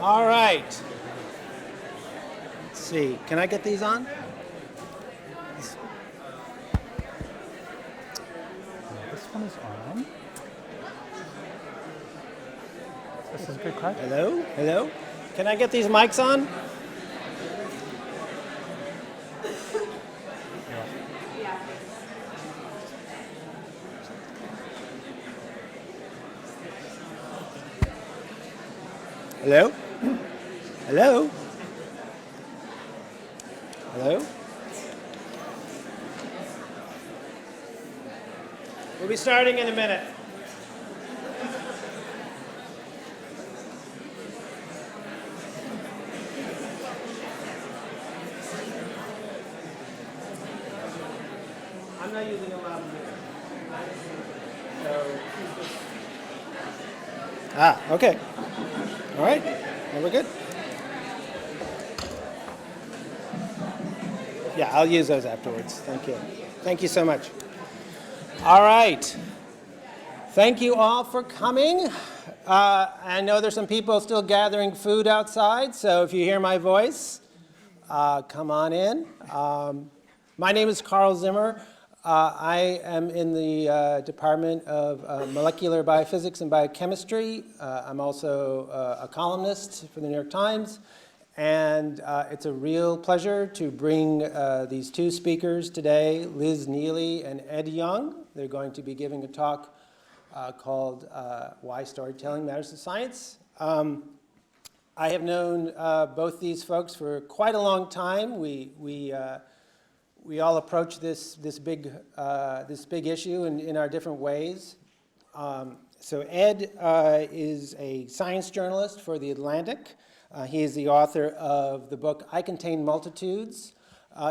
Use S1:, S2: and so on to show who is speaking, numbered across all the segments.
S1: All right. Let's see. Can I get these on?
S2: This one is on. This is a good crack.
S1: Hello? Hello? Can I get these mics on? Hello? Hello? Hello? We'll be starting in a minute. I'm not using a loudspeaker. Okay. All right. Well, we're good. Yeah, I'll use those afterwards. Thank you. Thank you so much. All right. Thank you all for coming. I know there's some people still gathering food outside, so if you hear my voice, come on in. My name is Carl Zimmer. I am in the Department of Molecular Biophysics and Biochemistry. I'm also a columnist for the New York Times. And it's a real pleasure to bring these two speakers today, Liz Neeley and Ed Yong. They're going to be giving a talk called Why Storytelling Matters to Science. I have known both these folks for quite a long time. We all approach this big issue in our different ways. So Ed is a science journalist for The Atlantic. He is the author of the book I Contain Multitudes.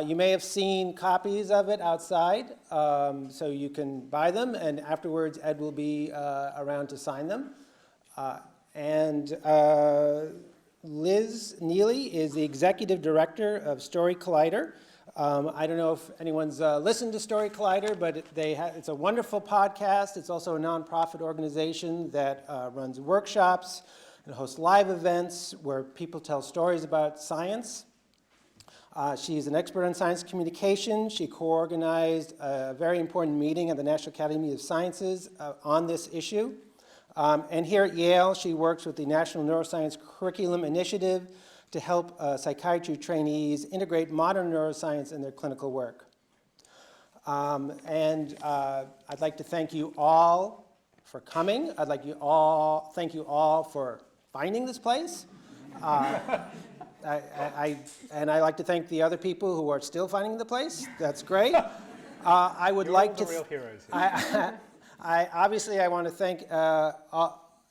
S1: You may have seen copies of it outside, so you can buy them, and afterwards Ed will be around to sign them. And Liz Neeley is the executive director of Story Collider. I don't know if anyone's listened to Story Collider, but it's a wonderful podcast. It's also a nonprofit organization that runs workshops and hosts live events where people tell stories about science. She's an expert on science communication. She co-organized a very important meeting at the National Academy of Sciences on this issue. And here at Yale, she works with the National Neuroscience Curriculum Initiative to help psychiatry trainees integrate modern neuroscience in their clinical work. And I'd like to thank you all for coming. I'd like to thank you all for finding this place. And I'd like to thank the other people who are still finding the place. That's great. I would
S2: You're
S1: like
S2: all
S1: to.
S2: the real heroes here.
S1: I want to thank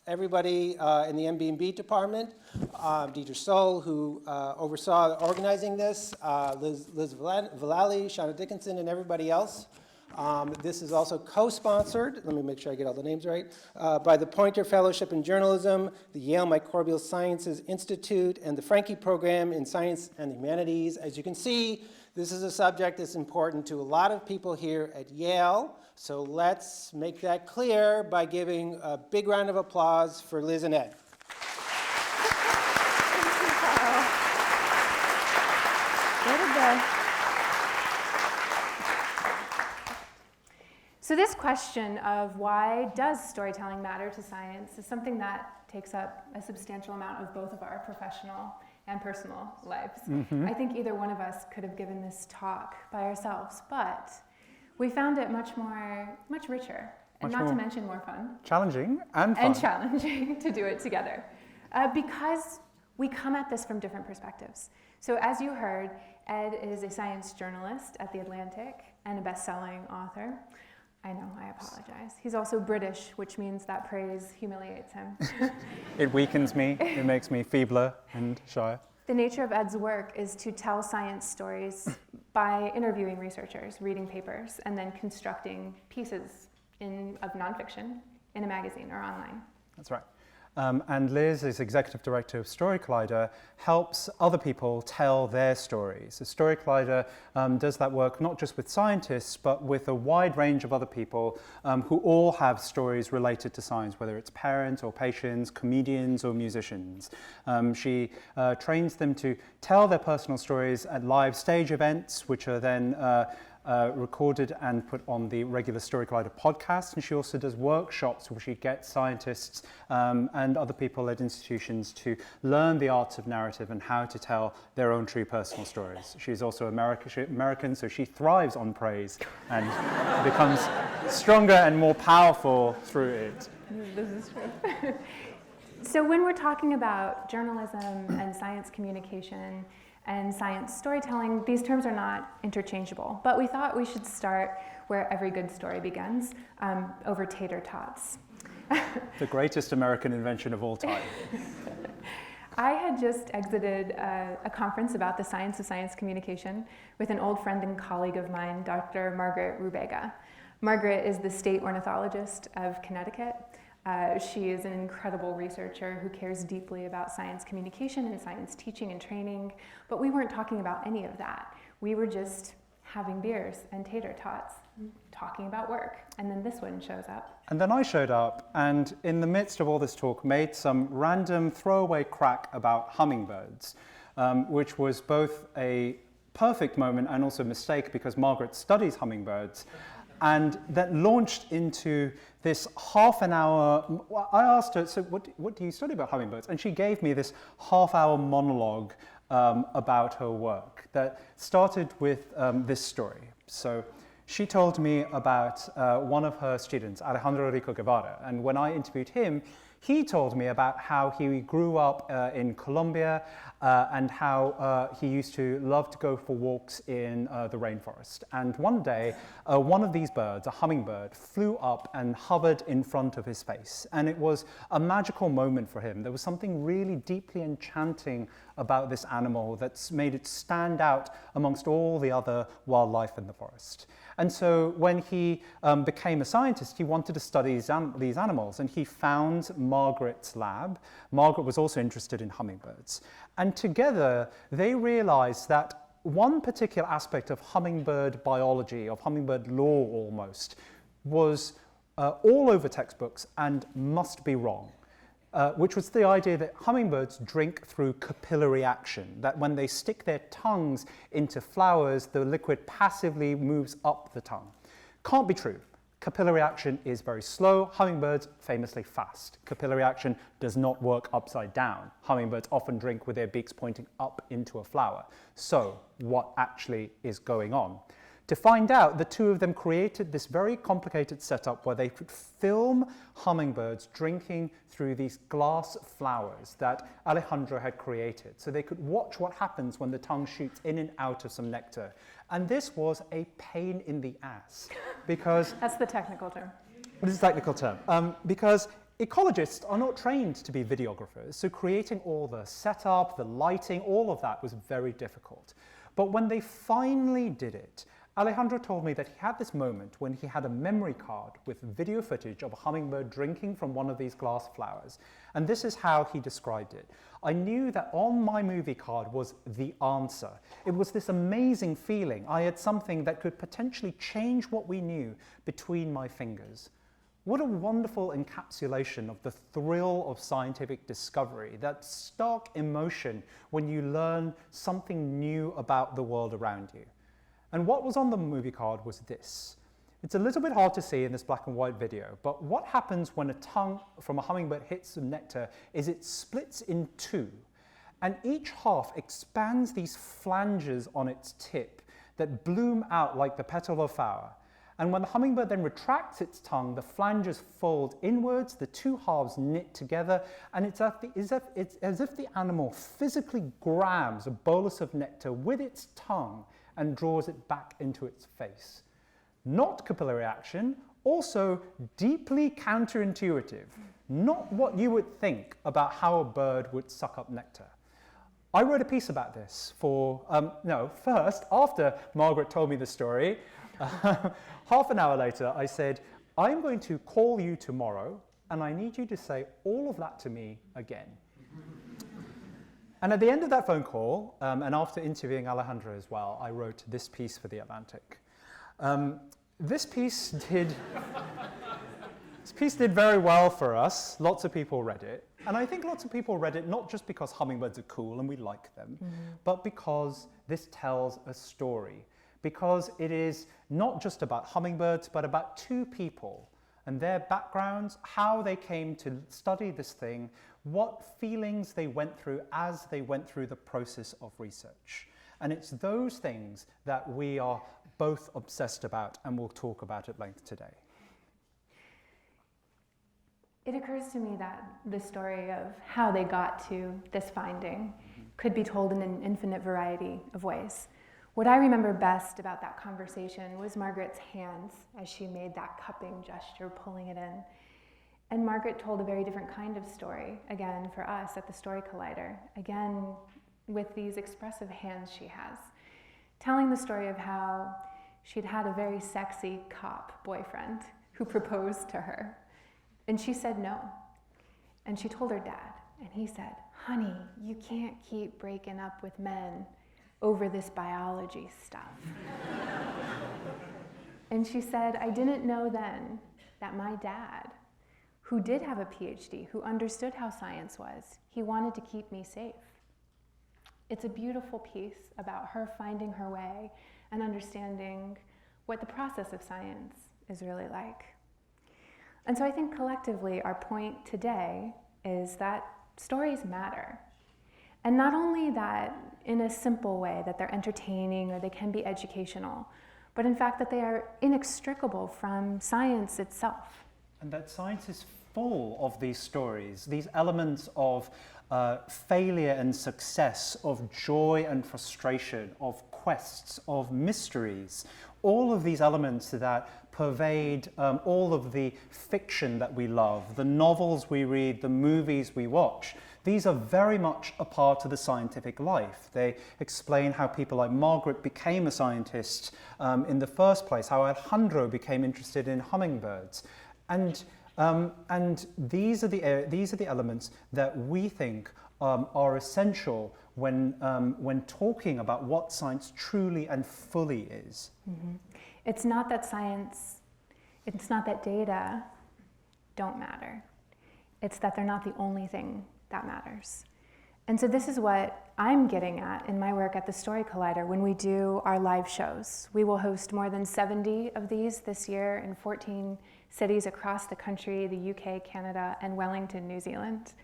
S1: everybody in the MB&B department, Dieter Stoll, who oversaw organizing this, Liz Vallely, Shauna Dickinson, and everybody else. This is also co-sponsored, let me make sure I get all the names right, by the Poynter Fellowship in Journalism, the Yale Microbial Sciences Institute, and the Franke Program in Science and Humanities. As you can see, this is a subject that's important to a lot of people here at Yale. So let's make that clear by giving a big round of applause for Liz and Ed.
S3: So this question of why does storytelling matter to science is something that takes up a substantial amount of both of our professional and personal lives. Mm-hmm. I think either one of us could have given this talk by ourselves, but we found it much richer, and not to mention more fun.
S2: Challenging and fun.
S3: And challenging to do it together. Because we come at this from different perspectives. So as you heard, Ed is a science journalist at The Atlantic and a best-selling author. I know, I apologize. He's also British, which means that praise humiliates him.
S2: It weakens me, it makes me feebler and shyer.
S3: The nature of Ed's work is to tell science stories by interviewing researchers, reading papers, and then constructing pieces of nonfiction in a magazine or online.
S2: That's right. And Liz, as Executive Director of Story Collider, helps other people tell their stories. So Story Collider does that work not just with scientists, but with a wide range of other people who all have stories related to science, whether it's parents or patients, comedians or musicians. She trains them to tell their personal stories at live stage events, which are then recorded and put on the regular Story Collider podcast. And she also does workshops where she gets scientists and other people at institutions to learn the arts of narrative and how to tell their own true personal stories. She's also American, so she thrives on praise and becomes stronger and more powerful through it.
S3: This is true. So when we're talking about journalism and science communication and science storytelling, these terms are not interchangeable. But we thought we should start where every good story begins, over tater tots.
S2: The greatest American invention of all time.
S3: I had just exited a conference about the science of science communication with an old friend and colleague of mine, Dr. Margaret Rubega. Margaret is the state ornithologist of Connecticut. She is an incredible researcher who cares deeply about science communication and science teaching and training, but we weren't talking about any of that. We were just having beers and tater tots, talking about work, and then this one shows up.
S2: And then I showed up, and in the midst of all this talk, made some random throwaway crack about hummingbirds, which was both a perfect moment and also a mistake because Margaret studies hummingbirds. And that launched into this half an hour. I asked her, so what do you study about hummingbirds? And she gave me this half-hour monologue about her work that started with this story. So she told me about one of her students, Alejandro Rico Guevara. And when I interviewed him, he told me about how he grew up in Colombia and how he used to love to go for walks in the rainforest. And one day, one of these birds, a hummingbird, flew up and hovered in front of his face. And it was a magical moment for him. There was something really deeply enchanting about this animal that's made it stand out amongst all the other wildlife in the forest. And so when he became a scientist, he wanted to study these animals, and he found Margaret's lab. Margaret was also interested in hummingbirds. And together, they realized that one particular aspect of hummingbird biology, of hummingbird law almost, was all over textbooks and must be wrong. Which was the idea that hummingbirds drink through capillary action, that when they stick their tongues into flowers, the liquid passively moves up the tongue. Can't be true. Capillary action is very slow. Hummingbirds famously fast. Capillary action does not work upside down. Hummingbirds often drink with their beaks pointing up into a flower. So what actually is going on? To find out, the two of them created this very complicated setup where they could film hummingbirds drinking through these glass flowers that Alejandro had created. So they could watch what happens when the tongue shoots in and out of some nectar. And this was a pain in the ass because...
S3: That's the technical term.
S2: It is a technical term. Because ecologists are not trained to be videographers, so creating all the setup, the lighting, all of that was very difficult. But when they finally did it, Alejandro told me that he had this moment when he had a memory card with video footage of a hummingbird drinking from one of these glass flowers. And this is how he described it. I knew that on my movie card was the answer. It was this amazing feeling. I had something that could potentially change what we knew between my fingers. What a wonderful encapsulation of the thrill of scientific discovery, that stark emotion when you learn something new about the world around you. And what was on the movie card was this. It's a little bit hard to see in this black and white video, but what happens when a tongue from a hummingbird hits some nectar is it splits in two, and each half expands these flanges on its tip that bloom out like the petal of a flower. And when the hummingbird then retracts its tongue, the flanges fold inwards, the two halves knit together, and it's as if the animal physically grabs a bolus of nectar with its tongue and draws it back into its face. Not capillary action, also deeply counterintuitive. Not what you would think about how a bird would suck up nectar. I wrote a piece about this first, after Margaret told me the story, half an hour later, I said, I'm going to call you tomorrow and I need you to say all of that to me again. And at the end of that phone call, and after interviewing Alejandra as well, I wrote this piece for The Atlantic. This piece did very well for us. Lots of people read it. And I think lots of people read it not just because hummingbirds are cool and we like them, but because this tells a story. Because it is not just about hummingbirds, but about two people and their backgrounds, how they came to study this thing, what feelings they went through as they went through the process of research. And it's those things that we are both obsessed about, and we'll talk about at length today.
S3: It occurs to me that the story of how they got to this finding could be told in an infinite variety of ways. What I remember best about that conversation was Margaret's hands as she made that cupping gesture, pulling it in. And Margaret told a very different kind of story, again, for us at the Story Collider, again, with these expressive hands she has, telling the story of how she'd had a very sexy cop boyfriend who proposed to her. And she said no. And she told her dad, and he said, "Honey, you can't keep breaking up with men over this biology stuff." And she said, "I didn't know then that my dad, who did have a PhD, who understood how science was, he wanted to keep me safe." It's a beautiful piece about her finding her way and understanding what the process of science is really like. And so I think collectively our point today is that stories matter. And not only that in a simple way, that they're entertaining or they can be educational, but in fact that they are inextricable from science itself.
S2: And that science is full of these stories, these elements of failure and success, of joy and frustration, of quests, of mysteries, all of these elements that pervade all of the fiction that we love, the novels we read, the movies we watch. These are very much a part of the scientific life. They explain how people like Margaret became a scientist in the first place, how Alejandro became interested in hummingbirds. And these are the elements that we think are essential when talking about what science truly and fully is.
S3: Mm-hmm. It's not that data don't matter. It's that they're not the only thing that matters. And so this is what I'm getting at in my work at the Story Collider when we do our live shows. We will host more than 70 of these this year in 14 cities across the country, the UK, Canada, and Wellington, New Zealand.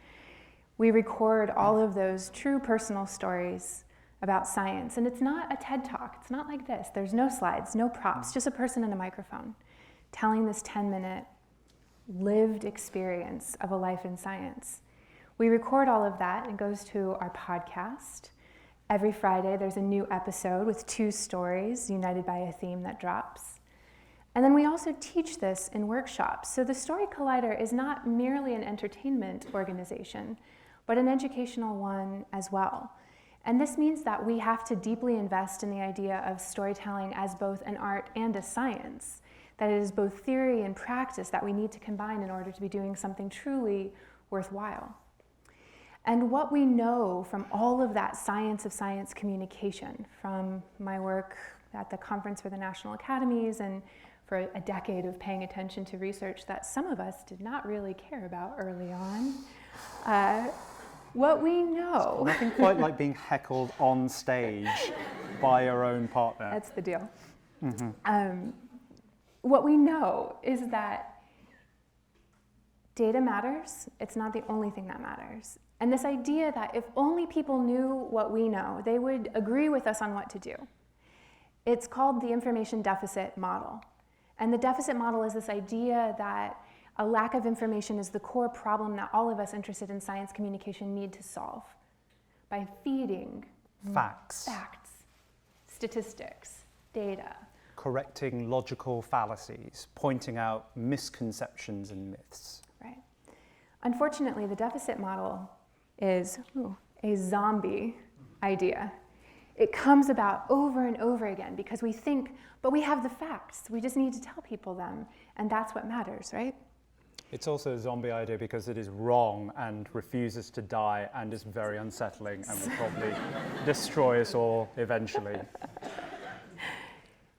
S3: We record all of those true personal stories about science. And it's not a TED Talk. It's not like this. There's no slides, no props, just a person and a microphone telling this 10-minute lived experience of a life in science. We record all of that. It goes to our podcast. Every Friday, there's a new episode with 2 stories united by a theme that drops. And then we also teach this in workshops. So the Story Collider is not merely an entertainment organization, but an educational one as well. And this means that we have to deeply invest in the idea of storytelling as both an art and a science, that it is both theory and practice that we need to combine in order to be doing something truly worthwhile. And what we know from all of that science of science communication, from my work at the Conference for the National Academies and for a decade of paying attention to research that some of us did not really care about early on, what we know.
S2: Nothing quite like being heckled on stage by your own partner.
S3: That's the deal.
S2: Mm-hmm.
S3: What we know is that data matters. It's not the only thing that matters. And this idea that if only people knew what we know, they would agree with us on what to do. It's called the information deficit model. And the deficit model is this idea that a lack of information is the core problem that all of us interested in science communication need to solve by feeding
S2: facts,
S3: statistics, data.
S2: Correcting logical fallacies, pointing out misconceptions and myths.
S3: Right. Unfortunately, the deficit model is a zombie idea. It comes about over and over again because we think, but we have the facts. We just need to tell people them, and that's what matters, right?
S2: It's also a zombie idea because it is wrong and refuses to die and is very unsettling and will probably destroy us all eventually.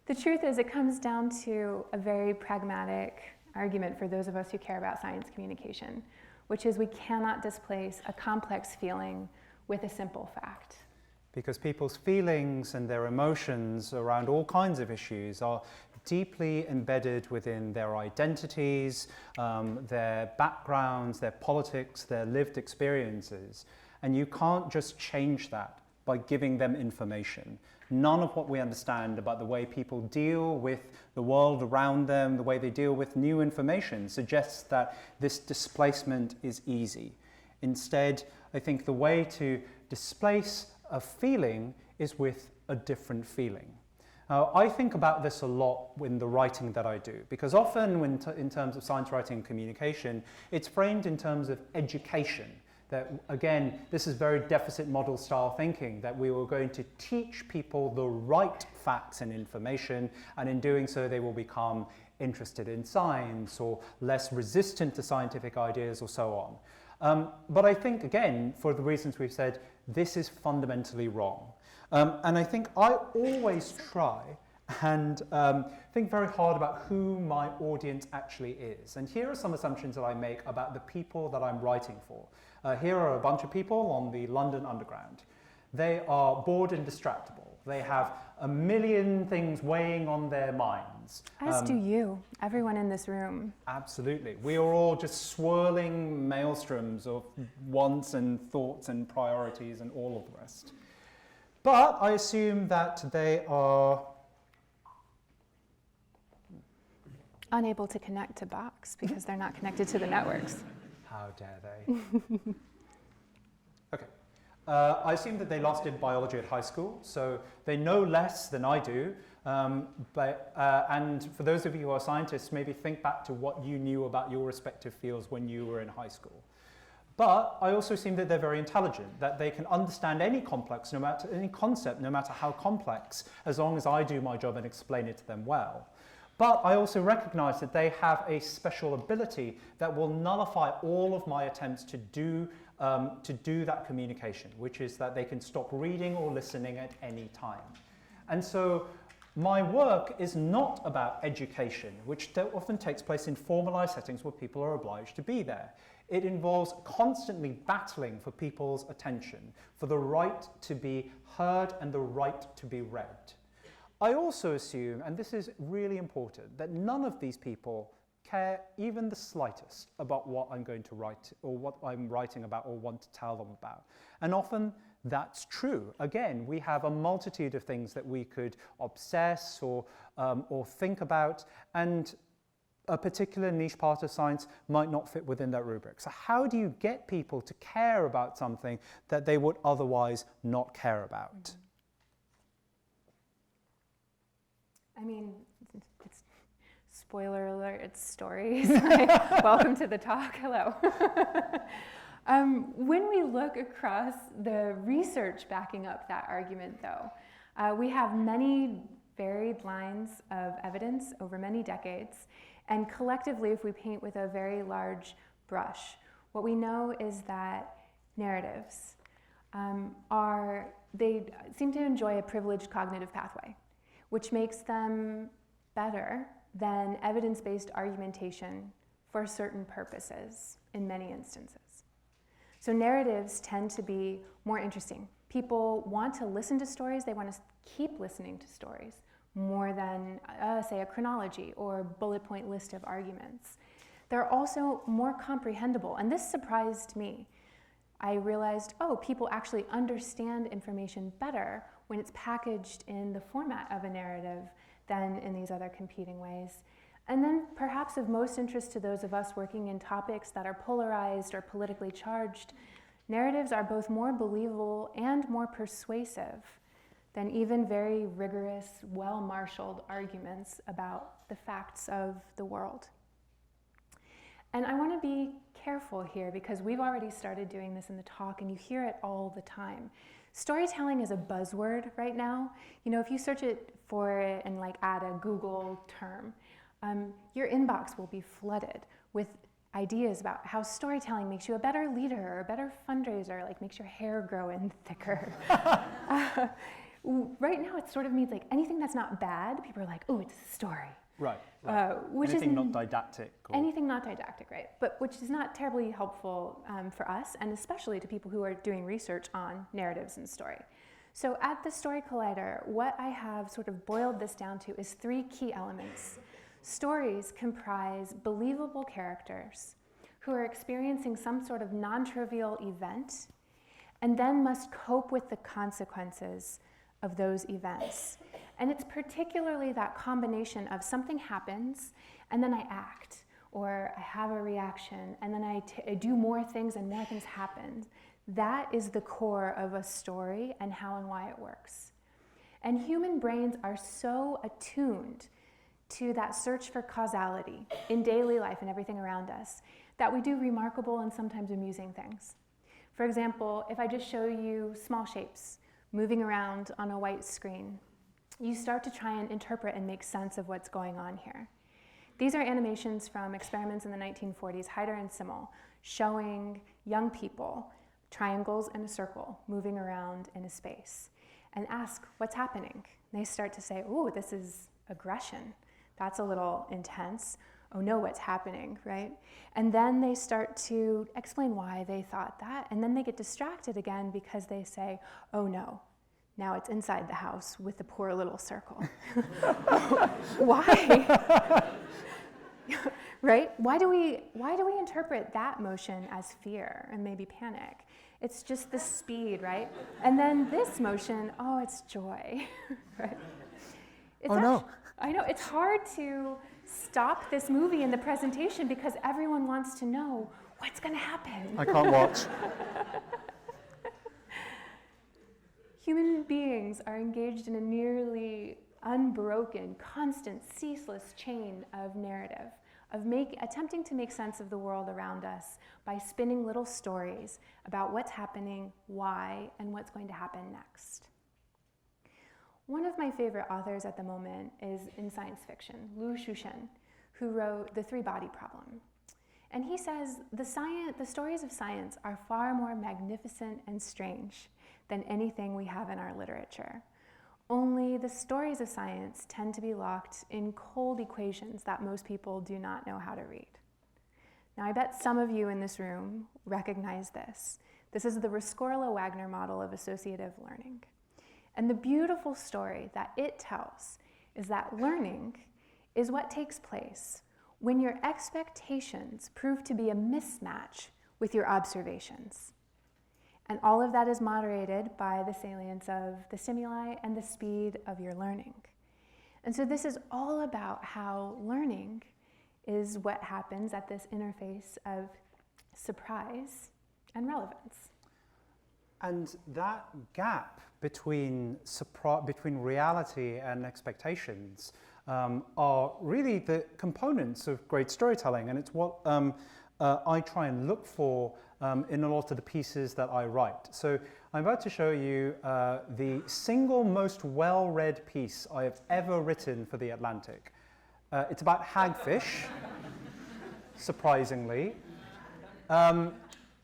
S3: The truth is, it comes down to a very pragmatic argument for those of us who care about science communication, which is we cannot displace a complex feeling with a simple fact.
S2: Because people's feelings and their emotions around all kinds of issues are deeply embedded within their identities, their backgrounds, their politics, their lived experiences. And you can't just change that by giving them information. None of what we understand about the way people deal with the world around them, the way they deal with new information, suggests that this displacement is easy. Instead, I think the way to displace a feeling is with a different feeling. Now, I think about this a lot in the writing that I do, because often in terms of science writing and communication, it's framed in terms of education. That, again, this is very deficit model style thinking, that we were going to teach people the right facts and information, and in doing so they will become interested in science or less resistant to scientific ideas or so on. But I think, again, for the reasons we've said, this is fundamentally wrong. And I think I always try and think very hard about who my audience actually is. And here are some assumptions that I make about the people that I'm writing for. Here are a bunch of people on the London Underground. They are bored and distractible. They have a million things weighing on their minds.
S3: As do you, everyone in this room.
S2: Absolutely. We are all just swirling maelstroms of wants and thoughts and priorities and all of the rest. But I assume that they are
S3: Unable to connect to Box because they're not connected to the networks.
S2: How dare they? Okay. I assume that they last did biology at high school, so they know less than I do. And for those of you who are scientists, maybe think back to what you knew about your respective fields when you were in high school. But I also assume that they're very intelligent, that they can understand any concept, no matter how complex, as long as I do my job and explain it to them well. But I also recognize that they have a special ability that will nullify all of my attempts to do that communication, which is that they can stop reading or listening at any time. And so my work is not about education, which often takes place in formalized settings where people are obliged to be there. It involves constantly battling for people's attention, for the right to be heard and the right to be read. I also assume, and this is really important, that none of these people care even the slightest about what I'm going to write or what I'm writing about or want to tell them about. And often that's true. Again, we have a multitude of things that we could obsess or think about, and a particular niche part of science might not fit within that rubric. So how do you get people to care about something that they would otherwise not care about?
S3: I mean, it's spoiler alert, it's stories. Welcome to the talk, hello. When we look across the research backing up that argument, though, we have many varied lines of evidence over many decades, and collectively, if we paint with a very large brush, what we know is that narratives they seem to enjoy a privileged cognitive pathway, which makes them better than evidence-based argumentation for certain purposes in many instances. So narratives tend to be more interesting. People want to listen to stories, they want to keep listening to stories more than, say, a chronology or bullet point list of arguments. They're also more comprehensible, and this surprised me. I realized, people actually understand information better when it's packaged in the format of a narrative than in these other competing ways. And then perhaps of most interest to those of us working in topics that are polarized or politically charged, narratives are both more believable and more persuasive than even very rigorous, well-marshaled arguments about the facts of the world. And I want to be careful here because we've already started doing this in the talk and you hear it all the time. Storytelling is a buzzword right now. You know, if you search it for it and add a Google term, your inbox will be flooded with ideas about how storytelling makes you a better leader or a better fundraiser, like makes your hair grow in thicker. Right now, it sort of means like anything that's not bad, people are like, oh, it's a story.
S2: Right.
S3: Anything
S2: not didactic.
S3: Anything not didactic, right? But which is not terribly helpful for us, and especially to people who are doing research on narratives and story. So at the Story Collider, what I have sort of boiled this down to is 3 key elements. Stories comprise believable characters who are experiencing some sort of non-trivial event and then must cope with the consequences of those events. And it's particularly that combination of something happens and then I act, or I have a reaction, and then I do more things and more things happen. That is the core of a story and how and why it works. And human brains are so attuned to that search for causality in daily life and everything around us that we do remarkable and sometimes amusing things. For example, if I just show you small shapes moving around on a white screen, you start to try and interpret and make sense of what's going on here. These are animations from experiments in the 1940s, Hyder and Simmel, showing young people triangles and a circle moving around in a space and ask, what's happening? And they start to say, oh, this is aggression. That's a little intense. Oh no, what's happening, right? And then they start to explain why they thought that, and then they get distracted again because they say, oh no, now it's inside the house with the poor little circle. Why? Right? Why do we interpret that motion as fear and maybe panic? It's just the speed, right? And then this motion, oh, it's joy, right?
S2: No.
S3: I know, it's hard to stop this movie in the presentation because everyone wants to know what's going to happen.
S2: I can't watch.
S3: Human beings are engaged in a nearly unbroken, constant, ceaseless chain of narrative, of attempting to make sense of the world around us by spinning little stories about what's happening, why, and what's going to happen next. One of my favorite authors at the moment is in science fiction, Liu Shuchen, who wrote The Three-Body Problem. And he says, the stories of science are far more magnificent and strange than anything we have in our literature. Only the stories of science tend to be locked in cold equations that most people do not know how to read. Now, I bet some of you in this room recognize this. This is the Rescorla-Wagner model of associative learning. And the beautiful story that it tells is that learning is what takes place when your expectations prove to be a mismatch with your observations. And all of that is moderated by the salience of the stimuli and the speed of your learning. And so this is all about how learning is what happens at this interface of surprise and relevance.
S2: And that gap between reality and expectations are really the components of great storytelling, and it's what I try and look for in a lot of the pieces that I write. So I'm about to show you the single most well-read piece I have ever written for The Atlantic. It's about hagfish, surprisingly.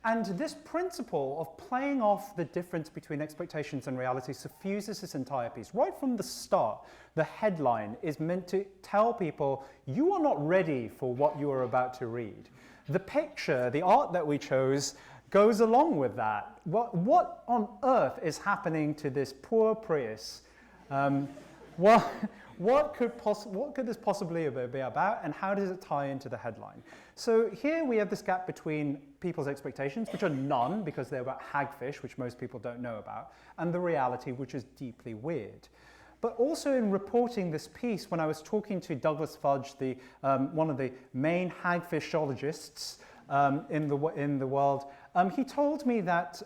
S2: And this principle of playing off the difference between expectations and reality suffuses this entire piece. Right from the start, the headline is meant to tell people, you are not ready for what you are about to read. The picture, the art that we chose, goes along with that. What on earth is happening to this poor Prius? What could this possibly be about, and how does it tie into the headline? So here we have this gap between people's expectations, which are none, because they're about hagfish, which most people don't know about, and the reality, which is deeply weird. But also in reporting this piece, when I was talking to Douglas Fudge, one of the main hagfishologists in the world, he told me that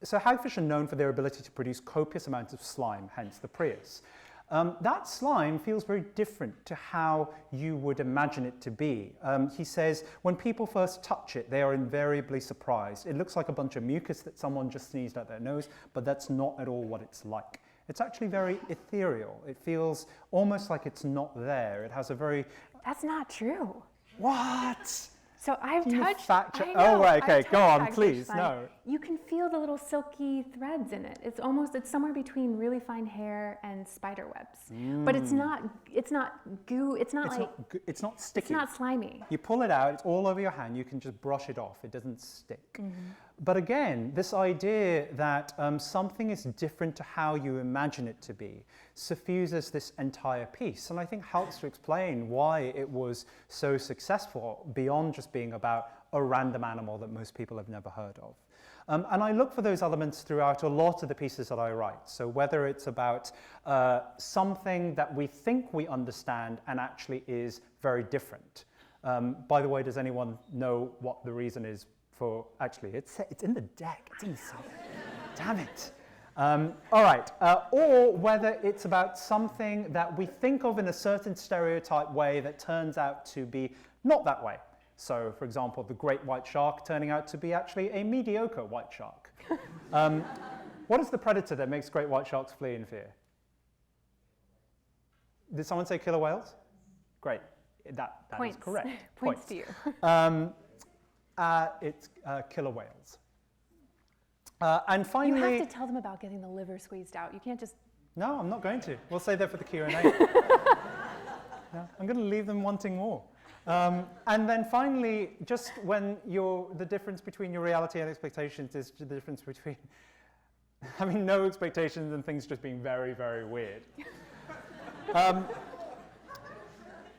S2: so hagfish are known for their ability to produce copious amounts of slime, hence the Prius. That slime feels very different to how you would imagine it to be. He says, when people first touch it, they are invariably surprised. It looks like a bunch of mucus that someone just sneezed out their nose, but that's not at all what it's like. It's actually very ethereal. It feels almost like it's not there. It has a very...
S3: That's not true.
S2: What?
S3: So I've
S2: Can you
S3: touched.
S2: fact check-
S3: I
S2: Oh,
S3: know,
S2: right, okay,
S3: I've
S2: go on,
S3: touched
S2: please,
S3: hagfish slime.
S2: no.
S3: You can feel the little silky threads in it. It's somewhere between really fine hair and spider webs. But it's not goo. It's not
S2: It's not sticky.
S3: It's not slimy.
S2: You pull it out, it's all over your hand, you can just brush it off, it doesn't stick. But again, this idea that something is different to how you imagine it to be suffuses this entire piece, and I think helps to explain why it was so successful beyond just being about a random animal that most people have never heard of. And I look for those elements throughout a lot of the pieces that I write. So whether it's about something that we think we understand and actually is very different. By the way, does anyone know what the reason is for, actually, it's in the deck, it's in the side. Damn it. All right, or whether it's about something that we think of in a certain stereotype way that turns out to be not that way. So, for example, the great white shark turning out to be actually a mediocre white shark. What is the predator that makes great white sharks flee in fear? Did someone say killer whales? Great, that is correct.
S3: Points to you.
S2: It's killer whales. And finally...
S3: You have to tell them about getting the liver squeezed out. You can't just...
S2: No, I'm not going to. We'll save that for the Q&A. Yeah, I'm going to leave them wanting more. And then finally, just when the difference between your reality and expectations is the difference between having no expectations and things just being very, very weird.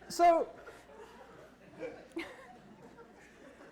S2: So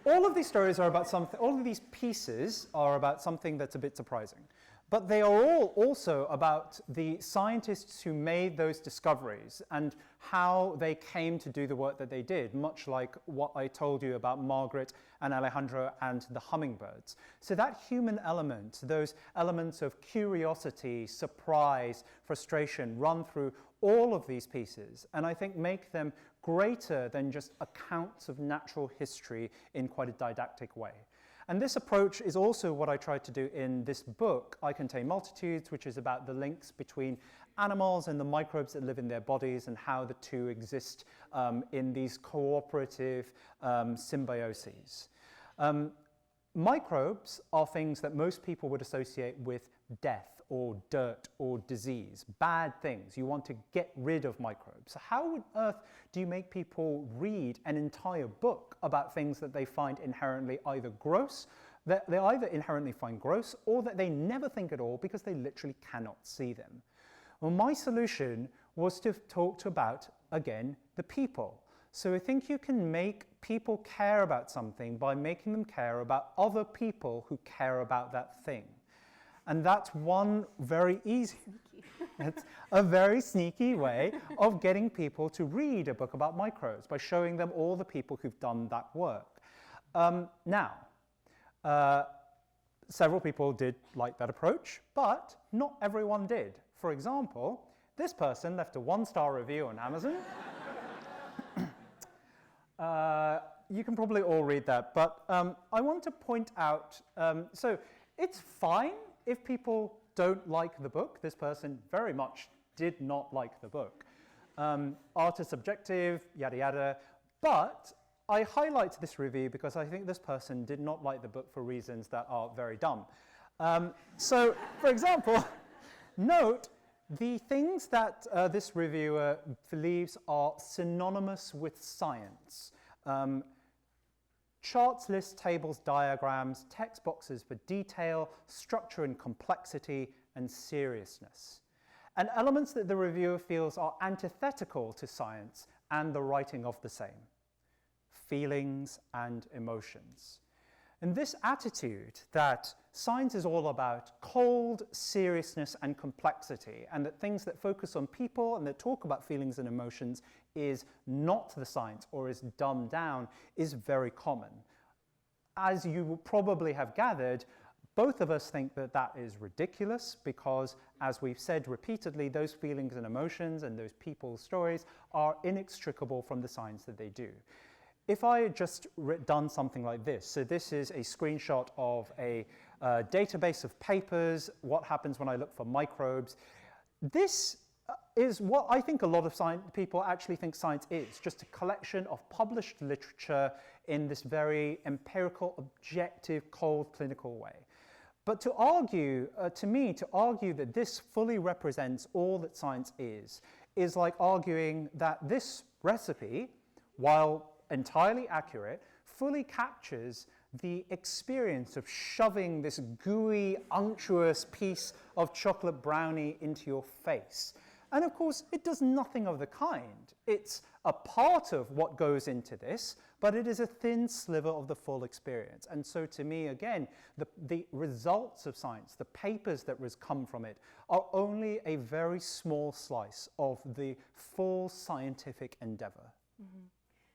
S2: all of these stories are about something, all of these pieces are about something that's a bit surprising. But they are all also about the scientists who made those discoveries and how they came to do the work that they did, much like what I told you about Margaret and Alejandro and the hummingbirds. So that human element, those elements of curiosity, surprise, frustration, run through all of these pieces, and I think make them greater than just accounts of natural history in quite a didactic way. And this approach is also what I tried to do in this book, I Contain Multitudes, which is about the links between animals and the microbes that live in their bodies and how the two exist in these cooperative symbioses. Microbes are things that most people would associate with death or dirt or disease, bad things. You want to get rid of microbes. So how on earth do you make people read an entire book about things that they find inherently either gross, that they either inherently find gross, or that they never think at all because they literally cannot see them? Well, my solution was to talk about, again, the people. So I think you can make people care about something by making them care about other people who care about that thing. And that's one very easy, it's a very sneaky way of getting people to read a book about microbes, by showing them all the people who've done that work. Several people did like that approach, but not everyone did. For example, this person left a 1-star review on Amazon. You can probably all read that, but I want to point out, so it's fine if people don't like the book. This person very much did not like the book. Art is subjective, yada yada, but I highlight this review because I think this person did not like the book for reasons that are very dumb. So, for example, note the things that this reviewer believes are synonymous with science. Charts, lists, tables, diagrams, text boxes for detail, structure and complexity, and seriousness. And elements that the reviewer feels are antithetical to science and the writing of the same. Feelings and emotions. And this attitude that science is all about cold seriousness and complexity, and that things that focus on people and that talk about feelings and emotions is not the science or is dumbed down, is very common. As you will probably have gathered, both of us think that that is ridiculous because, as we've said repeatedly, those feelings and emotions and those people's stories are inextricable from the science that they do. If I had just done something like this, so this is a screenshot of a database of papers, what happens when I look for microbes. This is what I think a lot of people actually think science is, just a collection of published literature in this very empirical, objective, cold, clinical way. But to argue, to me, to argue that this fully represents all that science is like arguing that this recipe, while entirely accurate, fully captures the experience of shoving this gooey, unctuous piece of chocolate brownie into your face. And of course, it does nothing of the kind. It's a part of what goes into this, but it is a thin sliver of the full experience. And so to me, again, the results of science, the papers that come from it, are only a very small slice of the full scientific endeavor.
S3: Mm-hmm.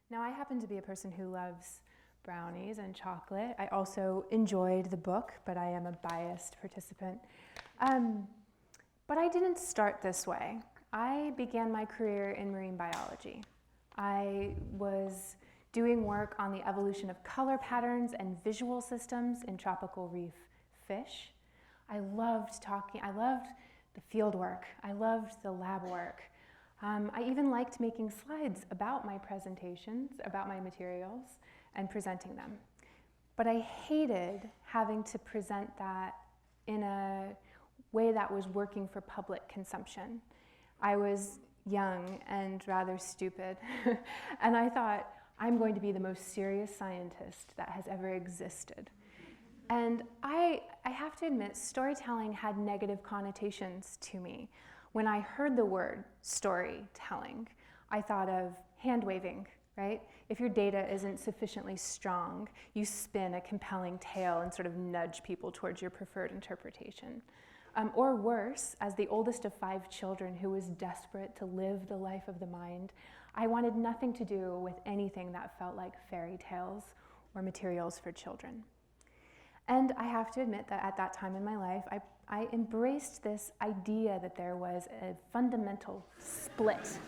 S3: Now, I happen to be a person who loves brownies and chocolate. I also enjoyed the book, but I am a biased participant. But I didn't start this way. I began my career in marine biology. I was doing work on the evolution of color patterns and visual systems in tropical reef fish. I loved the field work. I loved the lab work. I even liked making slides about my presentations, about my materials, and presenting them. But I hated having to present that in a way that was working for public consumption. I was young and rather stupid, and I thought, I'm going to be the most serious scientist that has ever existed. And I have to admit, storytelling had negative connotations to me. When I heard the word storytelling, I thought of hand waving, right? If your data isn't sufficiently strong, you spin a compelling tale and sort of nudge people towards your preferred interpretation. Or worse, as the oldest of 5 children who was desperate to live the life of the mind, I wanted nothing to do with anything that felt like fairy tales or materials for children. And I have to admit that at that time in my life, I embraced this idea that there was a fundamental split.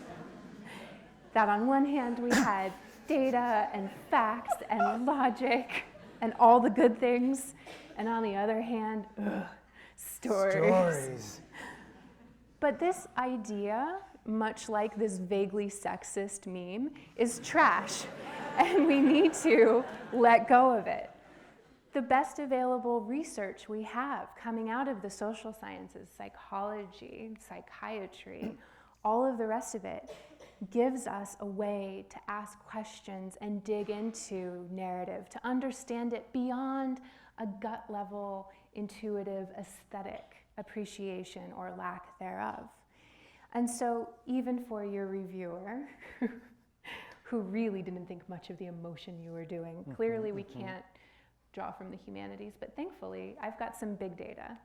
S3: That on one hand we had data and facts and logic and all the good things, and on the other hand, stories. But this idea, much like this vaguely sexist meme, is trash, and we need to let go of it. The best available research we have coming out of the social sciences, psychology, psychiatry, all of the rest of it, gives us a way to ask questions and dig into narrative, to understand it beyond a gut level, intuitive, aesthetic appreciation or lack thereof. And so even for your reviewer, who really didn't think much of the emotion you were doing, clearly we can't draw from the humanities, but thankfully I've got some big data.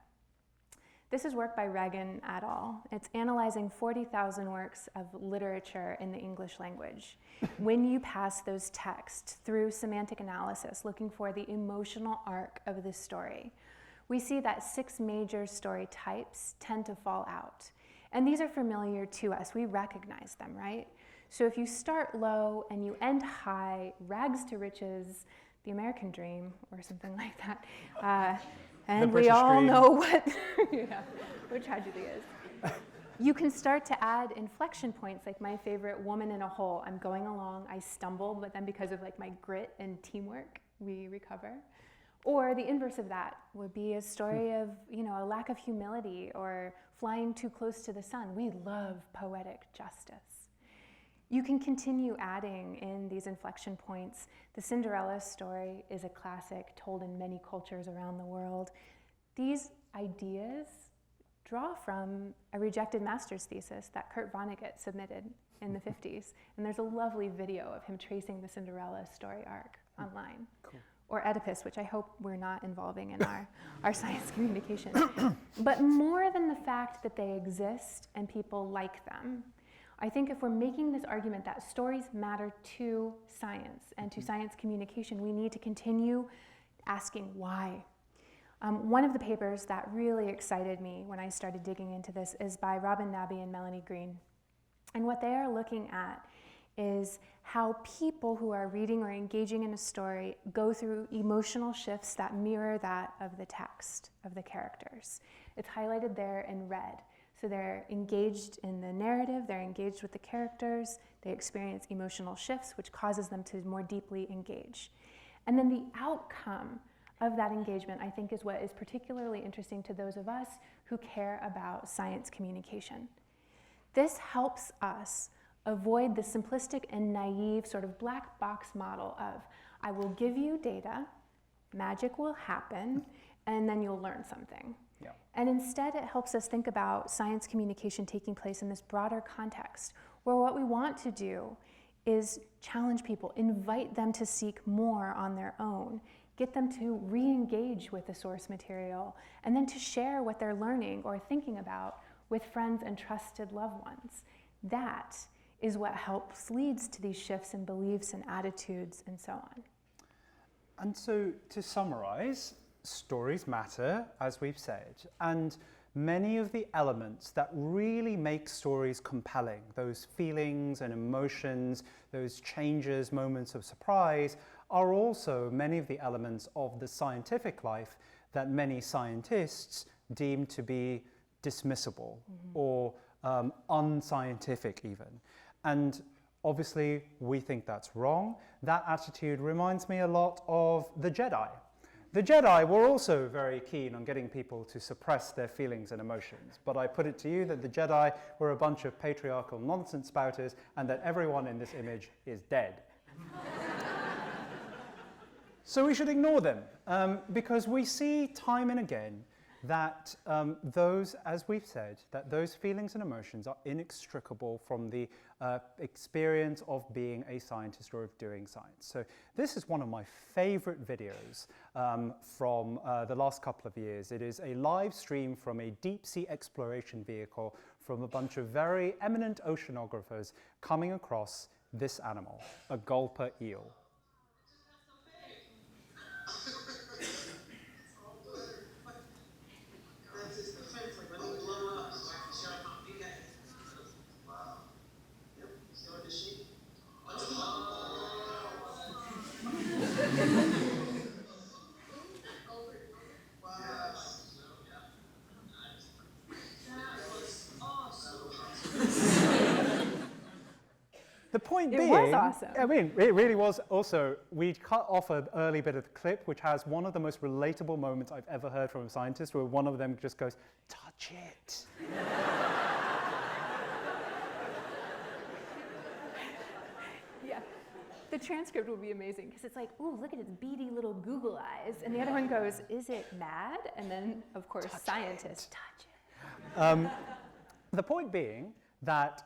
S3: This is work by Regan et al. It's analyzing 40,000 works of literature in the English language. When you pass those texts through semantic analysis, looking for the emotional arc of the story, we see that 6 major story types tend to fall out. And these are familiar to us. We recognize them, right? So if you start low and you end high, rags to riches, the American dream, or something like that, and we all know what tragedy is. You can start to add inflection points, like my favorite, Woman in a Hole. I'm going along, I stumble, but then because of my grit and teamwork, we recover. Or the inverse of that would be a story of, a lack of humility or flying too close to the sun. We love poetic justice. You can continue adding in these inflection points. The Cinderella story is a classic told in many cultures around the world. These ideas draw from a rejected master's thesis that Kurt Vonnegut submitted in the 50s. And there's a lovely video of him tracing the Cinderella story arc online. Cool. Or Oedipus, which I hope we're not involving in our science communication. But more than the fact that they exist and people like them, I think if we're making this argument that stories matter to science and to science communication, we need to continue asking why. One of the papers that really excited me when I started digging into this is by Robin Naby and Melanie Green. And what they are looking at is how people who are reading or engaging in a story go through emotional shifts that mirror that of the text, of the characters. It's highlighted there in red. So they're engaged in the narrative, they're engaged with the characters, they experience emotional shifts, which causes them to more deeply engage. And then the outcome of that engagement, I think, is what is particularly interesting to those of us who care about science communication. This helps us avoid the simplistic and naive sort of black box model of, I will give you data, magic will happen, and then you'll learn something.
S2: Yeah.
S3: And instead, it helps us think about science communication taking place in this broader context, where what we want to do is challenge people, invite them to seek more on their own, get them to re-engage with the source material, and then to share what they're learning or thinking about with friends and trusted loved ones. That is what leads to these shifts in beliefs and attitudes and so on.
S2: And so, to summarize, stories matter, as we've said, and many of the elements that really make stories compelling, those feelings and emotions, those changes, moments of surprise, are also many of the elements of the scientific life that many scientists deem to be dismissible or unscientific even. And obviously, we think that's wrong. That attitude reminds me a lot of the Jedi. The Jedi were also very keen on getting people to suppress their feelings and emotions, but I put it to you that the Jedi were a bunch of patriarchal nonsense spouters and that everyone in this image is dead. So we should ignore them, because we see time and again that those, as we've said, that those feelings and emotions are inextricable from the experience of being a scientist or of doing science. So this is one of my favorite videos from the last couple of years. It is a live stream from a deep sea exploration vehicle from a bunch of very eminent oceanographers coming across this animal, a gulper eel. The point being,
S3: was awesome.
S2: I mean, it really was. Also, we cut off an early bit of the clip, which has one of the most relatable moments I've ever heard from a scientist, where one of them just goes, "Touch it."
S3: Yeah. The transcript will be amazing because it's like, ooh, look at its beady little Google eyes. And the other one goes, is it mad? And then, of course, scientists, touch it.
S2: The point being that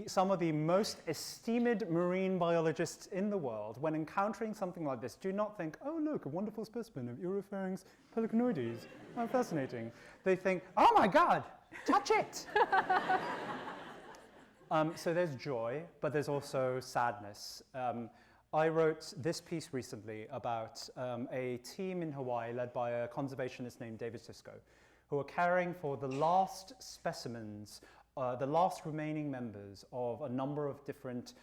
S2: some of the most esteemed marine biologists in the world, when encountering something like this, do not think, oh, look, a wonderful specimen of Uropharynx pelicanoides. How fascinating. They think, oh, my God, touch it. So there's joy, but there's also sadness. I wrote this piece recently about a team in Hawaii led by a conservationist named David Sisko, who are caring for the last specimens, the last remaining members of a number of different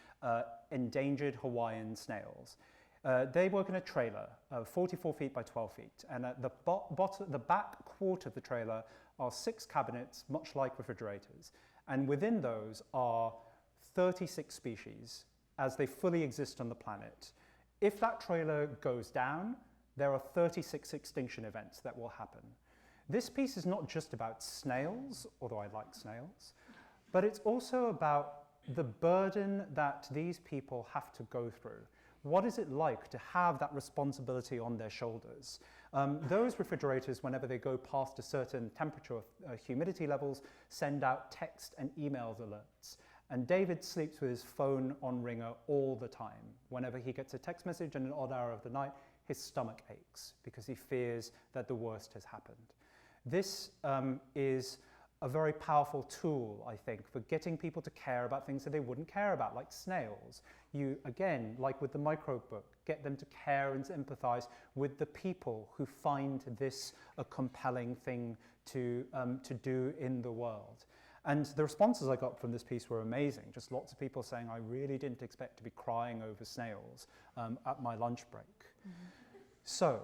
S2: endangered Hawaiian snails. They work in a trailer, 44 feet by 12 feet, and at the back quarter of the trailer are 6 cabinets, much like refrigerators, and within those are 36 species as they fully exist on the planet. If that trailer goes down, there are 36 extinction events that will happen. This piece is not just about snails, although I like snails, but it's also about the burden that these people have to go through. What is it like to have that responsibility on their shoulders? Those refrigerators, whenever they go past a certain temperature, humidity levels, send out text and emails alerts. And David sleeps with his phone on ringer all the time. Whenever he gets a text message in an odd hour of the night, his stomach aches because he fears that the worst has happened. This is a very powerful tool, I think, for getting people to care about things that they wouldn't care about, like snails. You, again, like with the microbe book, get them to care and empathize with the people who find this a compelling thing to do in the world. And the responses I got from this piece were amazing. Just lots of people saying, I really didn't expect to be crying over snails at my lunch break. Mm-hmm. So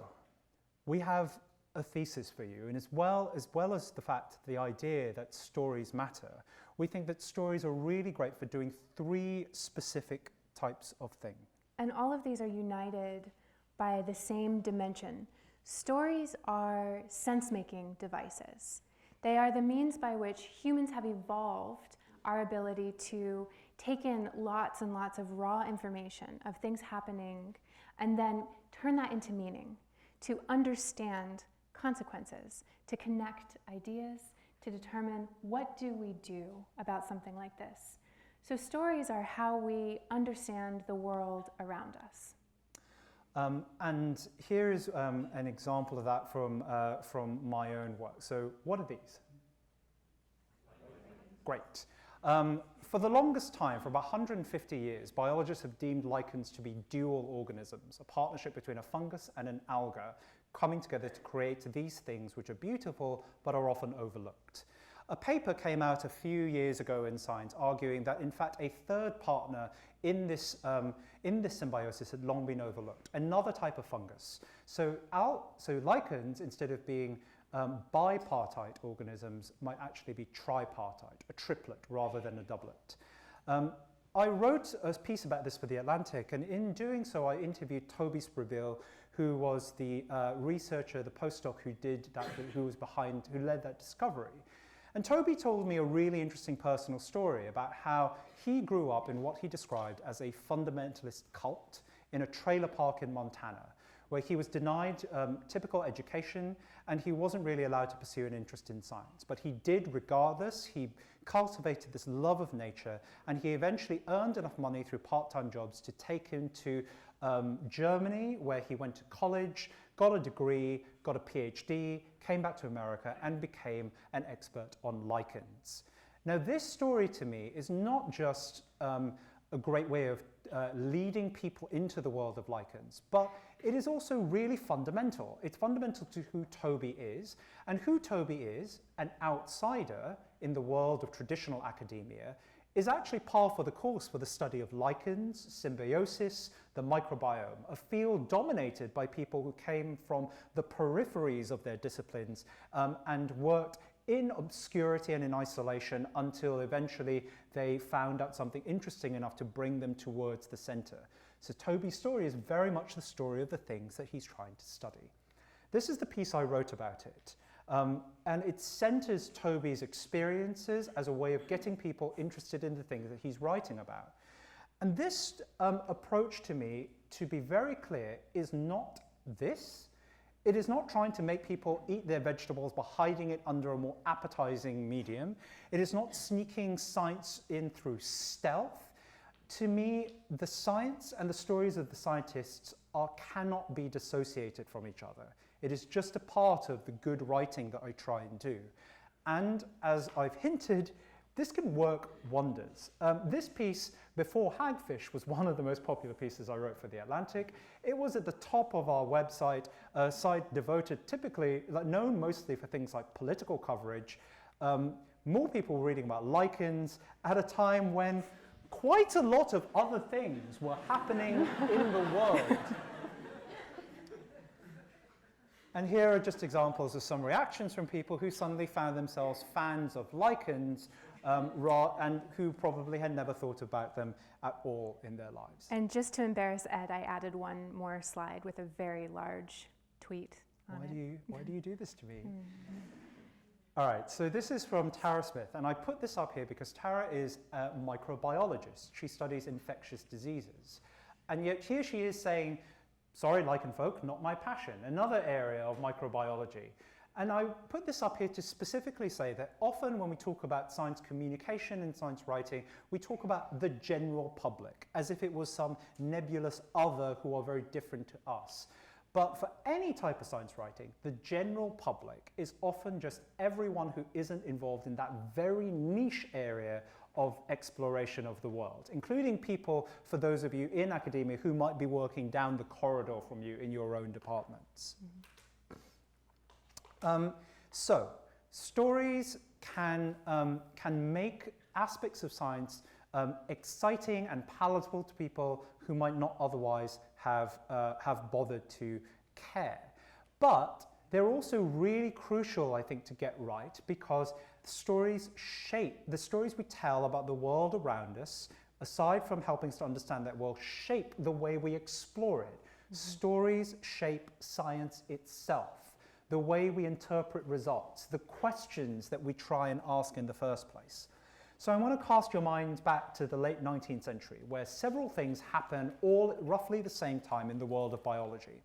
S2: we have a thesis for you, and as well as the fact, the idea that stories matter, we think that stories are really great for doing 3 specific types of thing.
S3: And all of these are united by the same dimension. Stories are sense-making devices. They are the means by which humans have evolved our ability to take in lots and lots of raw information of things happening and then turn that into meaning, to understand consequences, to connect ideas, to determine what do we do about something like this. So stories are how we understand the world around us.
S2: And here is an example of that from my own work. So what are these? Great. For the longest time, for about 150 years, biologists have deemed lichens to be dual organisms, a partnership between a fungus and an alga, coming together to create these things which are beautiful but are often overlooked. A paper came out a few years ago in Science arguing that, in fact, a third partner in this symbiosis had long been overlooked, another type of fungus. So lichens, instead of being bipartite organisms, might actually be tripartite, a triplet rather than a doublet. I wrote a piece about this for The Atlantic, and in doing so, I interviewed Toby Spreville, who was the researcher, the postdoc who led that discovery. And Toby told me a really interesting personal story about how he grew up in what he described as a fundamentalist cult in a trailer park in Montana, where he was denied typical education and he wasn't really allowed to pursue an interest in science. But he did regardless. He cultivated this love of nature, and he eventually earned enough money through part-time jobs to take him to Germany, where he went to college, got a degree, got a PhD, came back to America and became an expert on lichens. Now, this story to me is not just a great way of leading people into the world of lichens, but it is also really fundamental. It's fundamental to who Toby is, and who Toby is, an outsider in the world of traditional academia, is actually par for the course for the study of lichens, symbiosis, the microbiome, a field dominated by people who came from the peripheries of their disciplines and worked in obscurity and in isolation until eventually they found out something interesting enough to bring them towards the center. So Toby's story is very much the story of the things that he's trying to study. This is the piece I wrote about it. And it centers Toby's experiences as a way of getting people interested in the things that he's writing about. And this approach to me, to be very clear, is not this. It is not trying to make people eat their vegetables by hiding it under a more appetizing medium. It is not sneaking science in through stealth. To me, the science and the stories of the scientists cannot be dissociated from each other. It is just a part of the good writing that I try and do. And as I've hinted, this can work wonders. This piece, Before Hagfish, was one of the most popular pieces I wrote for The Atlantic. It was at the top of our website, a site devoted typically, known mostly for things like political coverage. More people were reading about lichens at a time when quite a lot of other things were happening in the world. And here are just examples of some reactions from people who suddenly found themselves fans of lichens and who probably had never thought about them at all in their lives.
S3: And just to embarrass Ed, I added one more slide with a very large tweet on it.
S2: Why do you do this to me? All right, so this is from Tara Smith, and I put this up here because Tara is a microbiologist. She studies infectious diseases. And yet here she is saying, sorry, lichen folk, not my passion, another area of microbiology. And I put this up here to specifically say that often when we talk about science communication and science writing, we talk about the general public, as if it was some nebulous other who are very different to us. But for any type of science writing, the general public is often just everyone who isn't involved in that very niche area of exploration of the world, including people, for those of you in academia, who might be working down the corridor from you in your own departments. So, stories can make aspects of science exciting and palatable to people who might not otherwise have bothered to care. But they're also really crucial, I think, to get right because the stories we tell about the world around us, aside from helping us to understand that world, shape the way we explore it. Stories shape science itself, the way we interpret results, the questions that we try and ask in the first place. So I want to cast your minds back to the late 19th century, where several things happen all at roughly the same time in the world of biology.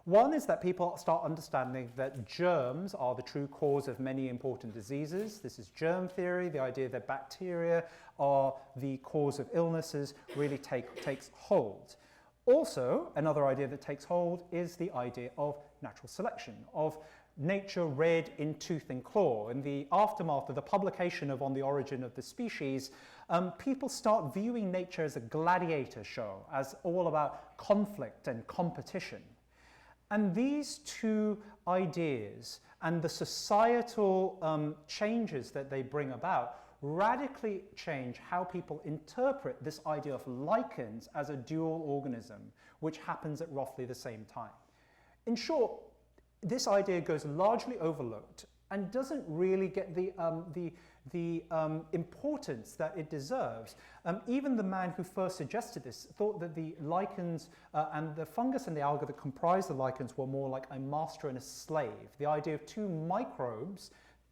S2: One is that people start understanding that germs are the true cause of many important diseases. This is germ theory, the idea that bacteria are the cause of illnesses really takes hold. Also, another idea that takes hold is the idea of natural selection, of nature read in tooth and claw. In the aftermath of the publication of On the Origin of the Species, people start viewing nature as a gladiator show, as all about conflict and competition. And these two ideas and the societal changes that they bring about radically change how people interpret this idea of lichens as a dual organism, which happens at roughly the same time. In short, this idea goes largely overlooked and doesn't really get the importance that it deserves. Even the man who first suggested this thought that the lichens and the fungus and the alga that comprise the lichens were more like a master and a slave. The idea of two microbes,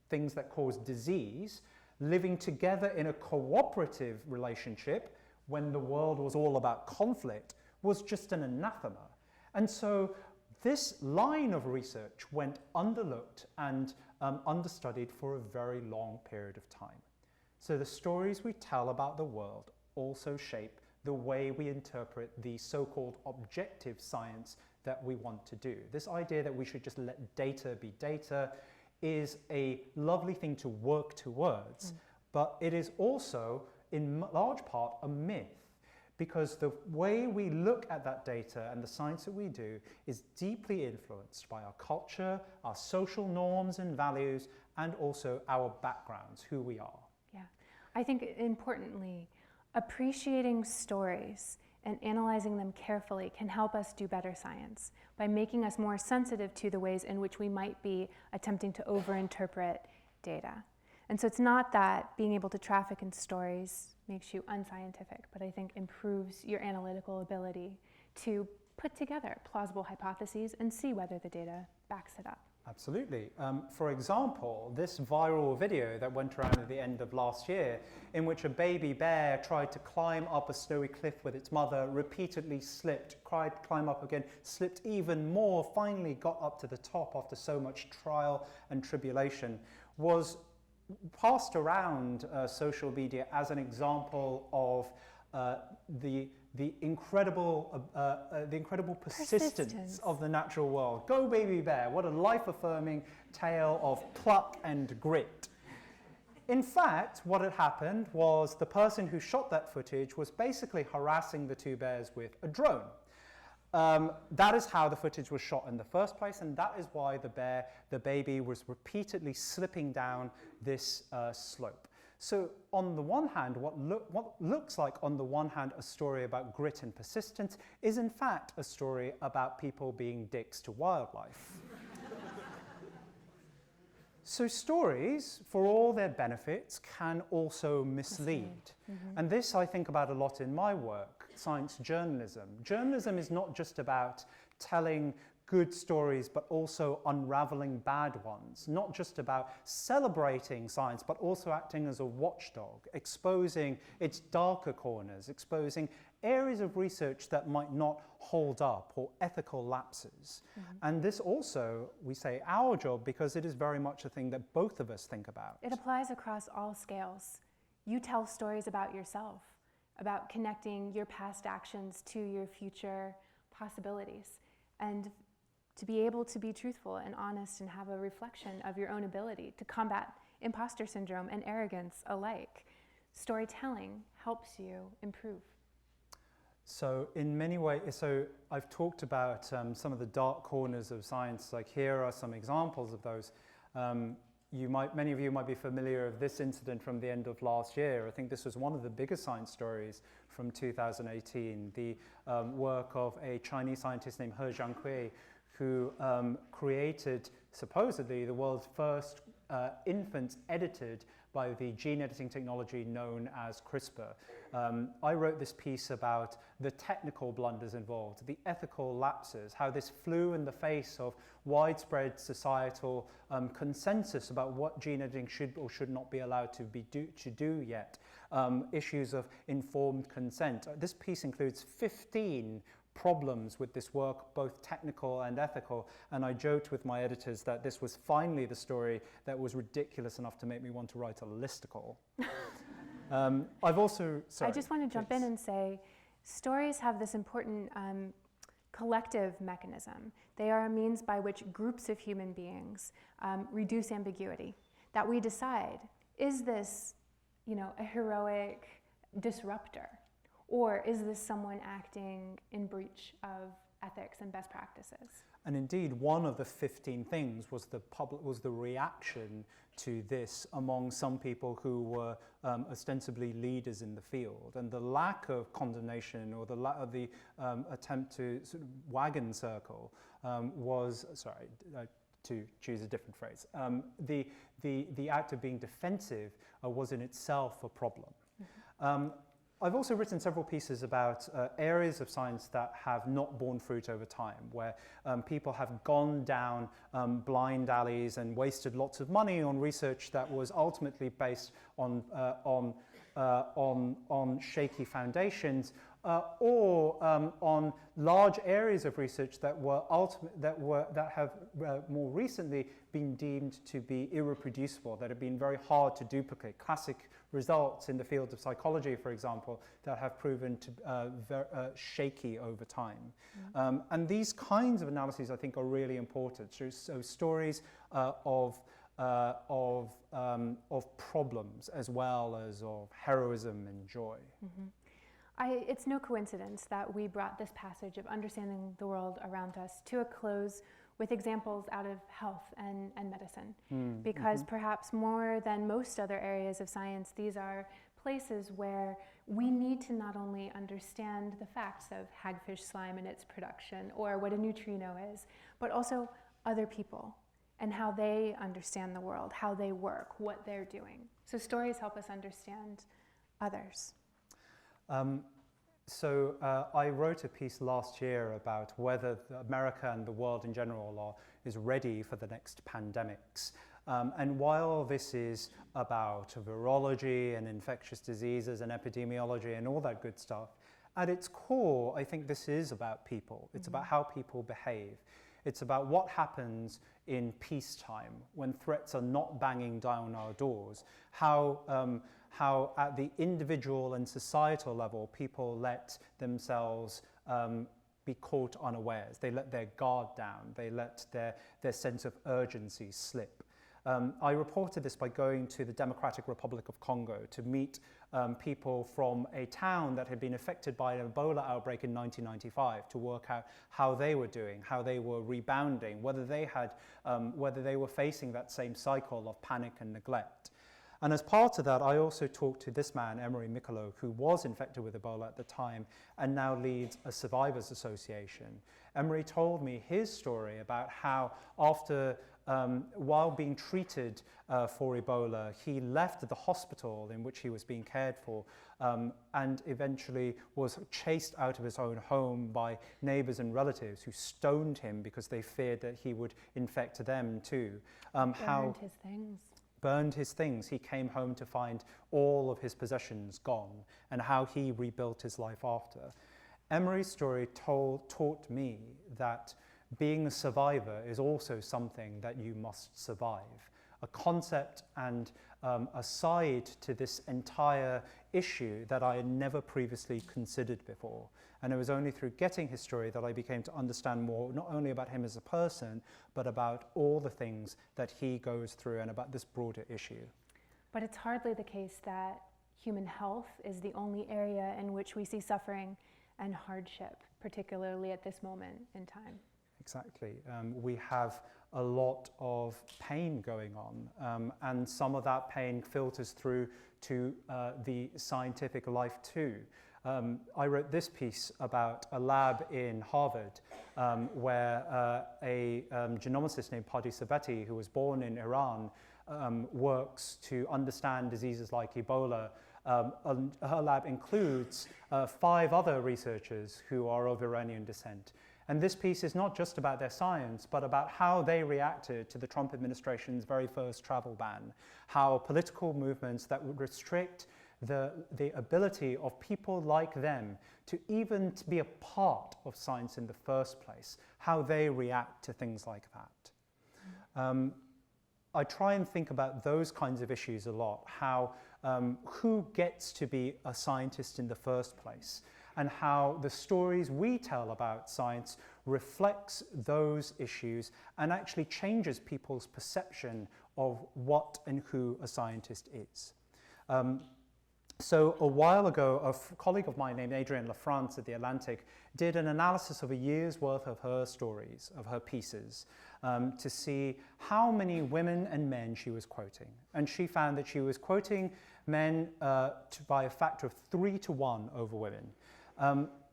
S2: things that cause disease, living together in a cooperative relationship when the world was all about conflict was just an anathema. And so this line of research went underlooked and understudied for a very long period of time. So the stories we tell about the world also shape the way we interpret the so-called objective science that we want to do. This idea that we should just let data be data is a lovely thing to work towards, but it is also, in large part, a myth. Because the way we look at that data and the science that we do is deeply influenced by our culture, our social norms and values, and also our backgrounds, who we are.
S3: Yeah, I think importantly, appreciating stories and analyzing them carefully can help us do better science by making us more sensitive to the ways in which we might be attempting to overinterpret data. And so it's not that being able to traffic in stories makes you unscientific, but I think improves your analytical ability to put together plausible hypotheses and see whether the data backs it up.
S2: Absolutely. For example, this viral video that went around at the end of last year, in which a baby bear tried to climb up a snowy cliff with its mother, repeatedly slipped, tried to climb up again, slipped even more, finally got up to the top after so much trial and tribulation, was passed around social media as an example of the incredible persistence of the natural world. Go baby bear, what a life-affirming tale of pluck and grit. In fact, what had happened was the person who shot that footage was basically harassing the two bears with a drone. That is how the footage was shot in the first place, and that is why the baby was repeatedly slipping down this slope. So on the one hand, what looks like on the one hand a story about grit and persistence is in fact a story about people being dicks to wildlife. So stories, for all their benefits, can also mislead. And this I think about a lot in my work, science journalism. Journalism is not just about telling good stories, but also unraveling bad ones. Not just about celebrating science, but also acting as a watchdog, exposing its darker corners, exposing areas of research that might not hold up or ethical lapses. And this also, we say, our job, because it is very much a thing that both of us think about.
S3: It applies across all scales. You tell stories about yourself, about connecting your past actions to your future possibilities. And to be able to be truthful and honest and have a reflection of your own ability to combat imposter syndrome and arrogance alike. Storytelling helps you improve.
S2: So in many ways, so I've talked about some of the dark corners of science, like here are some examples of those. Many of you might be familiar of this incident from the end of last year. I think this was one of the biggest science stories from 2018, the work of a Chinese scientist named He Jiankui, who created supposedly the world's first infants edited by the gene editing technology known as CRISPR. I wrote this piece about the technical blunders involved, the ethical lapses, how this flew in the face of widespread societal consensus about what gene editing should or should not be allowed to do yet, issues of informed consent. This piece includes 15 problems with this work, both technical and ethical, and I joked with my editors that this was finally the story that was ridiculous enough to make me want to write a listicle. I've also... Sorry,
S3: I just want to jump in and say, stories have this important collective mechanism. They are a means by which groups of human beings reduce ambiguity, that we decide, is this, a heroic disruptor? Or is this someone acting in breach of ethics and best practices?
S2: And indeed, one of the 15 things was the reaction to this among some people who were ostensibly leaders in the field, and the lack of condemnation or the attempt to sort of wagon circle was to choose a different phrase. The act of being defensive was in itself a problem. Mm-hmm. I've also written several pieces about areas of science that have not borne fruit over time, where people have gone down blind alleys and wasted lots of money on research that was ultimately based on shaky foundations, or on large areas of research that have more recently been deemed to be irreproducible, that have been very hard to duplicate. Classic results in the field of psychology, for example, that have proven to very shaky over time. Mm-hmm. And these kinds of analyses, I think, are really important. So stories of problems as well as of heroism and joy.
S3: Mm-hmm. It's no coincidence that we brought this passage of understanding the world around us to a close with examples out of health and medicine. Because perhaps more than most other areas of science, these are places where we need to not only understand the facts of hagfish slime and its production, or what a neutrino is, but also other people and how they understand the world, how they work, what they're doing. So stories help us understand others.
S2: I wrote a piece last year about whether America and the world in general is ready for the next pandemics. And while this is about virology and infectious diseases and epidemiology and all that good stuff, at its core, I think this is about people. It's about how people behave. It's about what happens in peacetime when threats are not banging down our doors, how at the individual and societal level people let themselves be caught unawares. They let their guard down. They let their sense of urgency slip. I reported this by going to the Democratic Republic of Congo to meet people from a town that had been affected by an Ebola outbreak in 1995 to work out how they were doing, how they were rebounding, whether they were facing that same cycle of panic and neglect. And as part of that, I also talked to this man, Emery Mikolo, who was infected with Ebola at the time and now leads a survivors association. Emery told me his story about how after while being treated for Ebola, he left the hospital in which he was being cared for and eventually was chased out of his own home by neighbors and relatives who stoned him because they feared that he would infect them too. Burned his things. He came home to find all of his possessions gone, and how he rebuilt his life after. Emery's story taught me that being a survivor is also something that you must survive. A concept and a side to this entire issue that I had never previously considered before. And it was only through getting his story that I became to understand more, not only about him as a person, but about all the things that he goes through and about this broader issue.
S3: But it's hardly the case that human health is the only area in which we see suffering and hardship, particularly at this moment in time.
S2: Exactly. We have a lot of pain going on, and some of that pain filters through to the scientific life too. I wrote this piece about a lab in Harvard where a genomicist named Padi Sabeti, who was born in Iran, works to understand diseases like Ebola. Her lab includes 5 other researchers who are of Iranian descent. And this piece is not just about their science, but about how they reacted to the Trump administration's very first travel ban, how political movements that would restrict the ability of people like them to even to be a part of science in the first place, how they react to things like that. I try and think about those kinds of issues a lot, how who gets to be a scientist in the first place, and how the stories we tell about science reflects those issues and actually changes people's perception of what and who a scientist is. So a while ago, a colleague of mine named Adrienne LaFrance at The Atlantic did an analysis of a year's worth of her stories, of her pieces, to see how many women and men she was quoting. And she found that she was quoting men by a factor of 3 to 1 over women.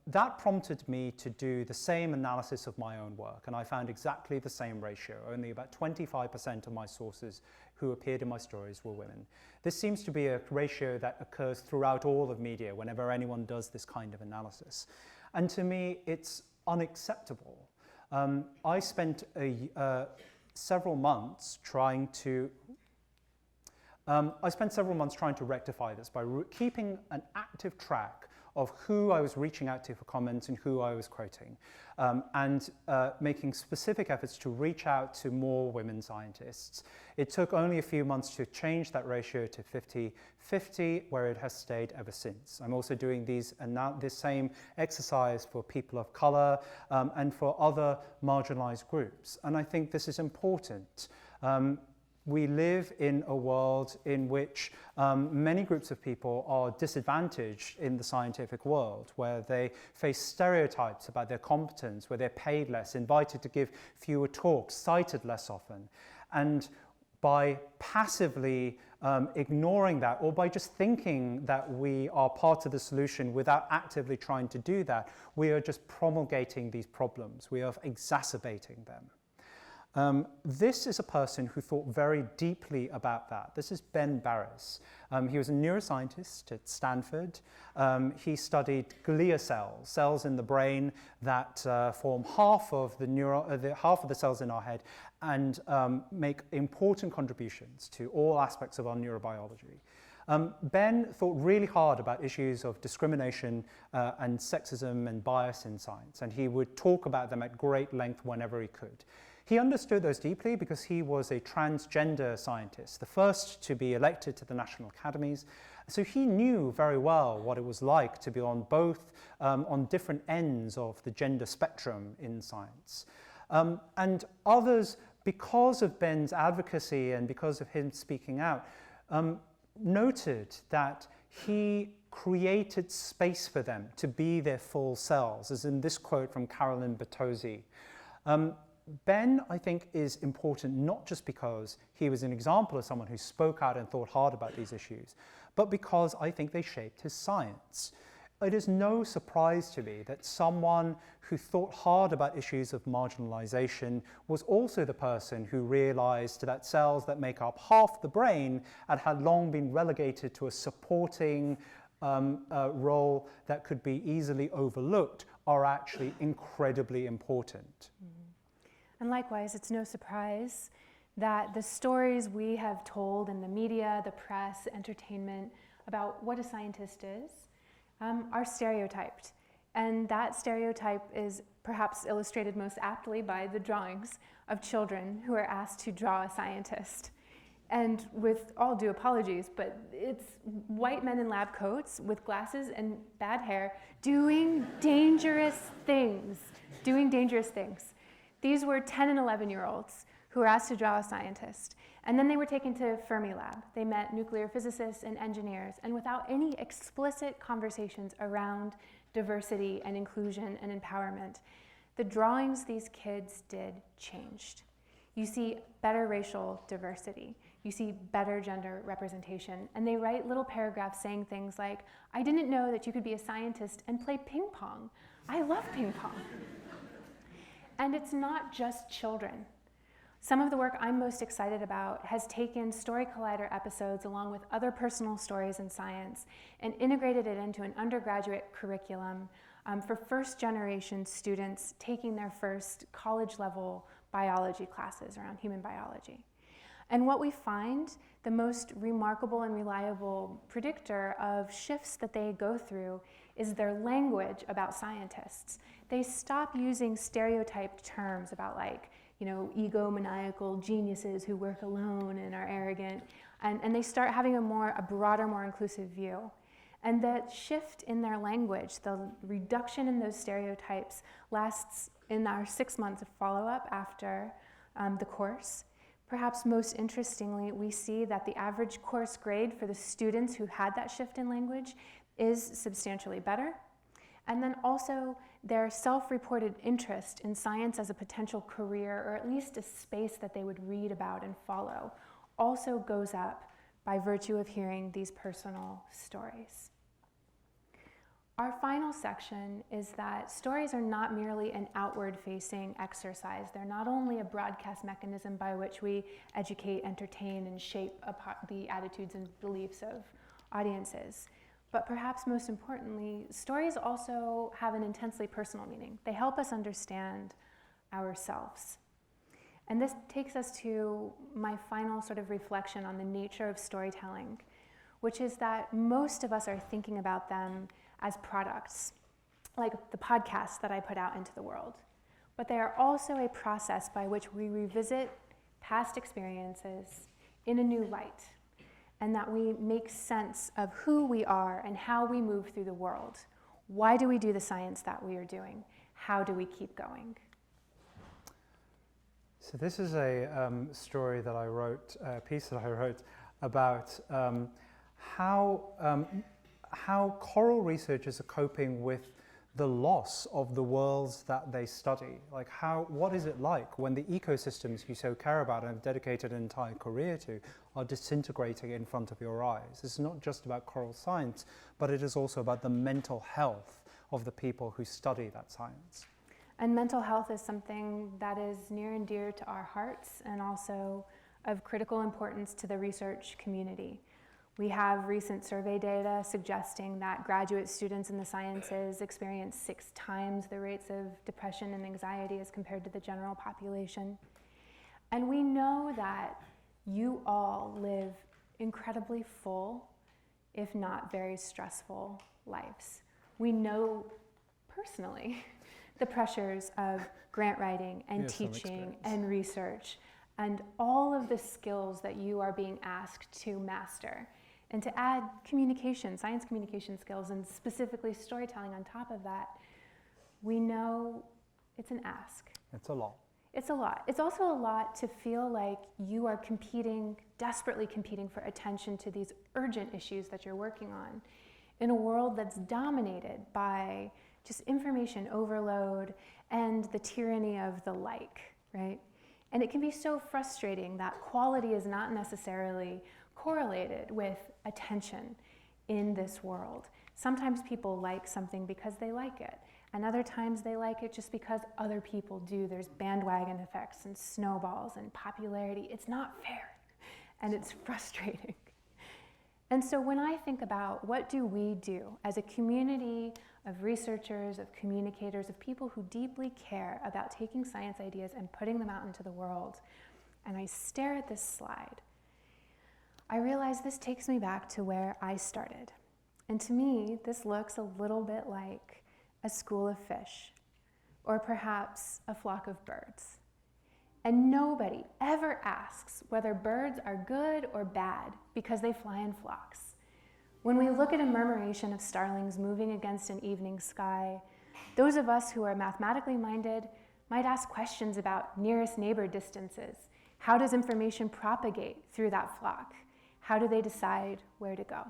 S2: That prompted me to do the same analysis of my own work, and I found exactly the same ratio. Only about 25% of my sources who appeared in my stories were women. This seems to be a ratio that occurs throughout all of media whenever anyone does this kind of analysis. And to me, it's unacceptable. I spent several months trying to rectify this by keeping an active track of who I was reaching out to for comments and who I was quoting, and making specific efforts to reach out to more women scientists. It took only a few months to change that ratio to 50-50, where it has stayed ever since. I'm also doing this same exercise for people of color and for other marginalized groups. And I think this is important. We live in a world in which many groups of people are disadvantaged in the scientific world, where they face stereotypes about their competence, where they're paid less, invited to give fewer talks, cited less often. And by passively ignoring that, or by just thinking that we are part of the solution without actively trying to do that, we are just promulgating these problems. We are exacerbating them. This is a person who thought very deeply about that. This is Ben Barres. He was a neuroscientist at Stanford. He studied glia cells, cells in the brain that form half of the cells in our head and make important contributions to all aspects of our neurobiology. Ben thought really hard about issues of discrimination and sexism and bias in science, and he would talk about them at great length whenever he could. He understood those deeply because he was a transgender scientist, the first to be elected to the National Academies. So he knew very well what it was like to be on both, on different ends of the gender spectrum in science. And others, because of Ben's advocacy and because of him speaking out, noted that he created space for them to be their full selves, as in this quote from Carolyn Bertozzi. Ben, I think, is important not just because he was an example of someone who spoke out and thought hard about these issues, but because I think they shaped his science. It is no surprise to me that someone who thought hard about issues of marginalization was also the person who realized that cells that make up half the brain and had long been relegated to a supporting role that could be easily overlooked are actually incredibly important.
S3: And likewise, it's no surprise that the stories we have told in the media, the press, entertainment about what a scientist is are stereotyped. And that stereotype is perhaps illustrated most aptly by the drawings of children who are asked to draw a scientist. And with all due apologies, but it's white men in lab coats with glasses and bad hair doing dangerous things. These were 10 and 11-year-olds who were asked to draw a scientist. And then they were taken to Fermilab. They met nuclear physicists and engineers, and without any explicit conversations around diversity and inclusion and empowerment, the drawings these kids did changed. You see better racial diversity. you see better gender representation. And they write little paragraphs saying things like, I didn't know that you could be a scientist and play ping pong. I love ping pong. And it's not just children. Some of the work I'm most excited about has taken Story Collider episodes along with other personal stories in science and integrated it into an undergraduate curriculum for first-generation students taking their first college-level biology classes around human biology. And what we find, the most remarkable and reliable predictor of shifts that they go through is their language about scientists. They stop using stereotyped terms about egomaniacal geniuses who work alone and are arrogant, and they start having a broader, more inclusive view. And that shift in their language, the reduction in those stereotypes, lasts in our 6 months of follow-up after the course. Perhaps most interestingly, we see that the average course grade for the students who had that shift in language is substantially better. And then also their self-reported interest in science as a potential career, or at least a space that they would read about and follow, also goes up by virtue of hearing these personal stories. Our final section is that stories are not merely an outward-facing exercise. They're not only a broadcast mechanism by which we educate, entertain, and shape the attitudes and beliefs of audiences. But perhaps most importantly, stories also have an intensely personal meaning. They help us understand ourselves. And this takes us to my final sort of reflection on the nature of storytelling, which is that most of us are thinking about them as products, like the podcast that I put out into the world. But they are also a process by which we revisit past experiences in a new light, and that we make sense of who we are and how we move through the world. Why do we do the science that we are doing? How do we keep going?
S2: So this is a story that I wrote, a piece that I wrote about how coral researchers are coping with the loss of the worlds that they study. Like what is it like when the ecosystems you so care about and have dedicated an entire career to are disintegrating in front of your eyes? It's not just about coral science, but it is also about the mental health of the people who study that science.
S3: And mental health is something that is near and dear to our hearts and also of critical importance to the research community. We have recent survey data suggesting that graduate students in the sciences experience 6 times the rates of depression and anxiety as compared to the general population. And we know that you all live incredibly full, if not very stressful, lives. We know personally the pressures of grant writing and teaching and research and all of the skills that you are being asked to master. And to add communication, science communication skills, and specifically storytelling on top of that, we know it's an ask.
S2: It's a lot.
S3: It's a lot. It's also a lot to feel like you are desperately competing for attention to these urgent issues that you're working on in a world that's dominated by just information overload and the tyranny of the like, right? And it can be so frustrating that quality is not necessarily correlated with attention in this world. Sometimes people like something because they like it, and other times they like it just because other people do. There's bandwagon effects and snowballs and popularity. It's not fair, and it's frustrating. And so when I think about what do we do as a community of researchers, of communicators, of people who deeply care about taking science ideas and putting them out into the world, and I stare at this slide, I realize this takes me back to where I started. And to me, this looks a little bit like a school of fish, or perhaps a flock of birds. And nobody ever asks whether birds are good or bad because they fly in flocks. When we look at a murmuration of starlings moving against an evening sky, those of us who are mathematically minded might ask questions about nearest neighbor distances. How does information propagate through that flock? How do they decide where to go?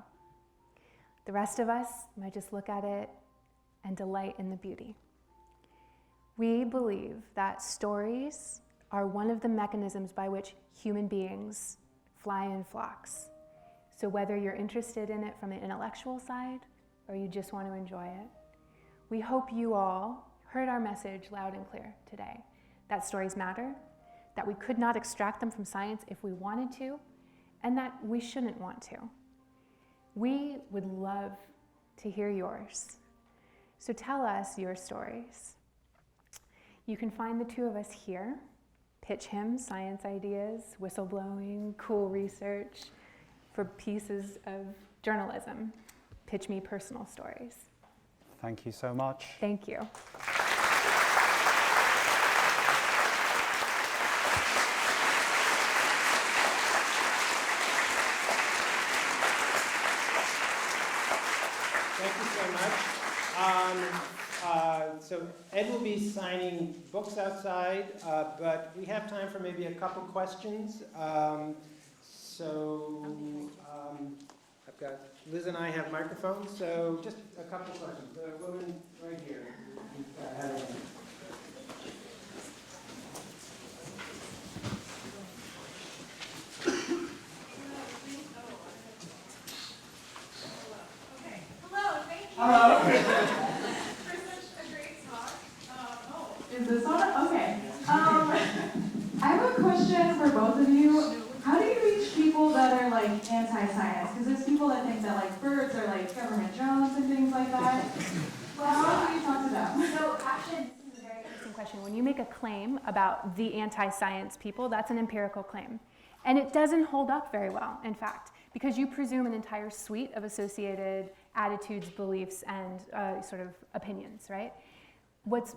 S3: The rest of us might just look at it and delight in the beauty. We believe that stories are one of the mechanisms by which human beings fly in flocks. So whether you're interested in it from the intellectual side or you just want to enjoy it, we hope you all heard our message loud and clear today, that stories matter, that we could not extract them from science if we wanted to, and that we shouldn't want to. We would love to hear yours. So tell us your stories. You can find the two of us here. Pitch him science ideas, whistleblowing, cool research for pieces of journalism. Pitch me personal stories.
S2: Thank you so much.
S3: Thank you.
S1: Thank you so much. So Ed will be signing books outside, but we have time for maybe a couple questions. I've got Liz and I have microphones, so just a couple questions. The woman right here.
S4: Hello, for such a great talk. Is this on? Okay. I have a question for both of you. How do you reach people that are like anti-science? Because there's people that think that like birds are like government drones and things like that. Well, how do you talk to them?
S3: So actually, this is a very interesting question. When you make a claim about the anti-science people, that's an empirical claim. And it doesn't hold up very well, in fact, because you presume an entire suite of associated attitudes, beliefs, and sort of opinions, right? What's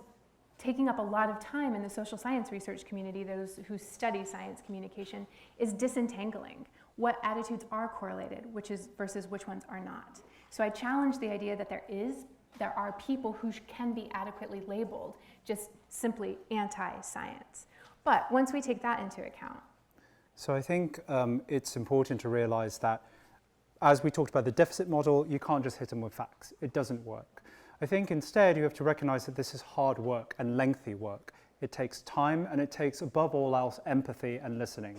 S3: taking up a lot of time in the social science research community, those who study science communication, is disentangling what attitudes are correlated, versus which ones are not. So I challenge the idea that there are people who can be adequately labeled just simply anti-science. But once we take that into account.
S2: So I think it's important to realize that as we talked about the deficit model, you can't just hit them with facts. It doesn't work. I think instead you have to recognize that this is hard work and lengthy work. It takes time, and it takes, above all else, empathy and listening.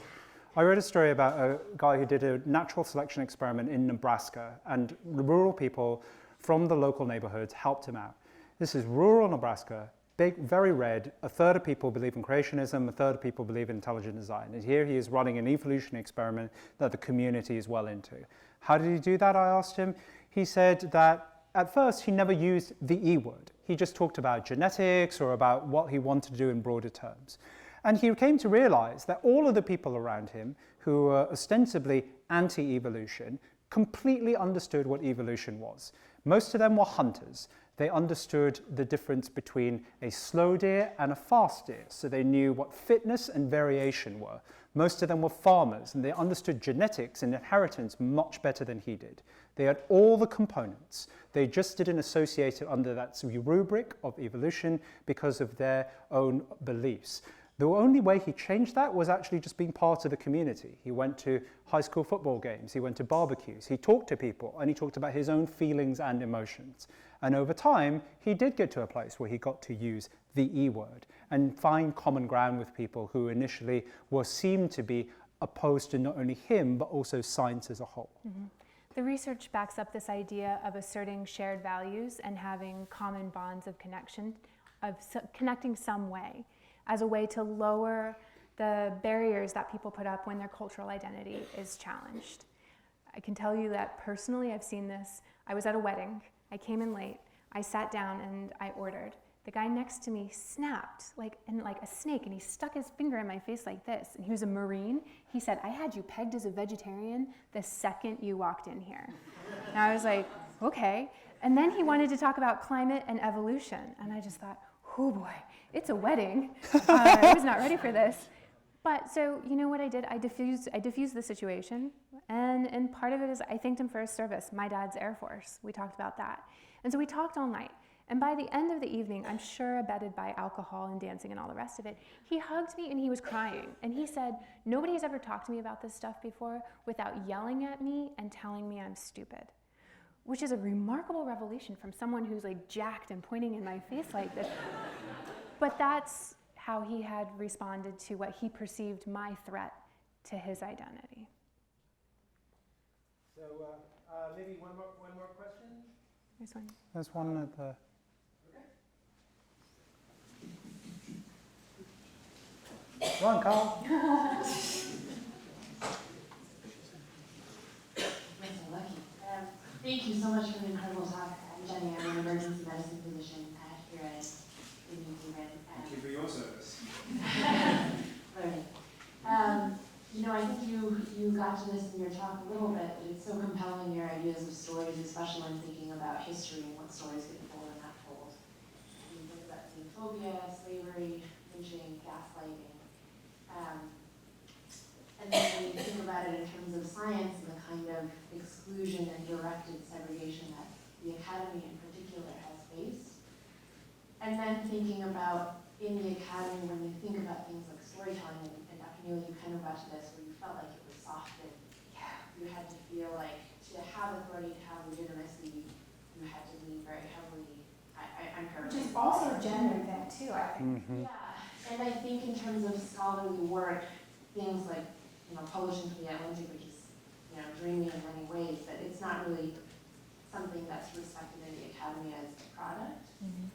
S2: I read a story about a guy who did a natural selection experiment in Nebraska, and rural people from the local neighborhoods helped him out. This is rural Nebraska, big, very red. A third of people believe in creationism, a third of people believe in intelligent design. And here he is running an evolution experiment that the community is well into. How did he do that, I asked him. He said that at first he never used the E word. He just talked about genetics or about what he wanted to do in broader terms. And he came to realize that all of the people around him who were ostensibly anti-evolution completely understood what evolution was. Most of them were hunters. They understood the difference between a slow deer and a fast deer, so they knew what fitness and variation were. Most of them were farmers, and they understood genetics and inheritance much better than he did. They had all the components. They just didn't associate it under that rubric of evolution because of their own beliefs. The only way he changed that was actually just being part of the community. He went to high school football games, he went to barbecues, he talked to people, and he talked about his own feelings and emotions. And over time, he did get to a place where he got to use the E word and find common ground with people who initially seemed to be opposed to not only him, but also science as a whole.
S3: Mm-hmm. The research backs up this idea of asserting shared values and having common bonds of connection, connecting some way, as a way to lower the barriers that people put up when their cultural identity is challenged. I can tell you that personally I've seen this. I was at a wedding, I came in late, I sat down and I ordered. The guy next to me snapped like a snake, and he stuck his finger in my face like this, and he was a Marine. He said, "I had you pegged as a vegetarian the second you walked in here." And I was like, okay. And then he wanted to talk about climate and evolution, and I just thought, oh boy, it's a wedding. I was not ready for this. But so, you know what I did? I diffused the situation, and part of it is I thanked him for his service. My dad's Air Force. We talked about that. And so we talked all night. And by the end of the evening, I'm sure abetted by alcohol and dancing and all the rest of it, he hugged me and he was crying. And he said, nobody has ever talked to me about this stuff before without yelling at me and telling me I'm stupid. Which is a remarkable revelation from someone who's like jacked and pointing in my face like this. But that's how he had responded to what he perceived my threat to his identity.
S1: So maybe one more question?
S3: There's one.
S2: There's one at the... Run, Carl.
S5: Thank you so much for the incredible talk. I'm Jenny. I'm an emergency medicine physician here at New Zealand.
S1: Thank you for your service.
S5: Learning. I think you got to this in your talk a little bit, but it's so compelling, your ideas of stories, especially when thinking about history and what stories get told and not told. You think about xenophobia, slavery, lynching, gaslighting. And then when you think about it in terms of science and the kind of exclusion and directed segregation that the academy in particular has faced. And then thinking about in the academy when you think about things like storytelling, and Dr. Neeley, you kind of got to this where you felt like it was softened. You had to feel like to have authority, to have legitimacy, you had to lean very heavily. I'm
S3: Which is also a gender thing too, I think.
S2: Mm-hmm.
S5: Yeah, and I think in terms of scholarly work, things like publishing for the Atlantic, which is dreamy in many ways, but it's not really something that's respected in the academy as a product.
S3: Mm-hmm.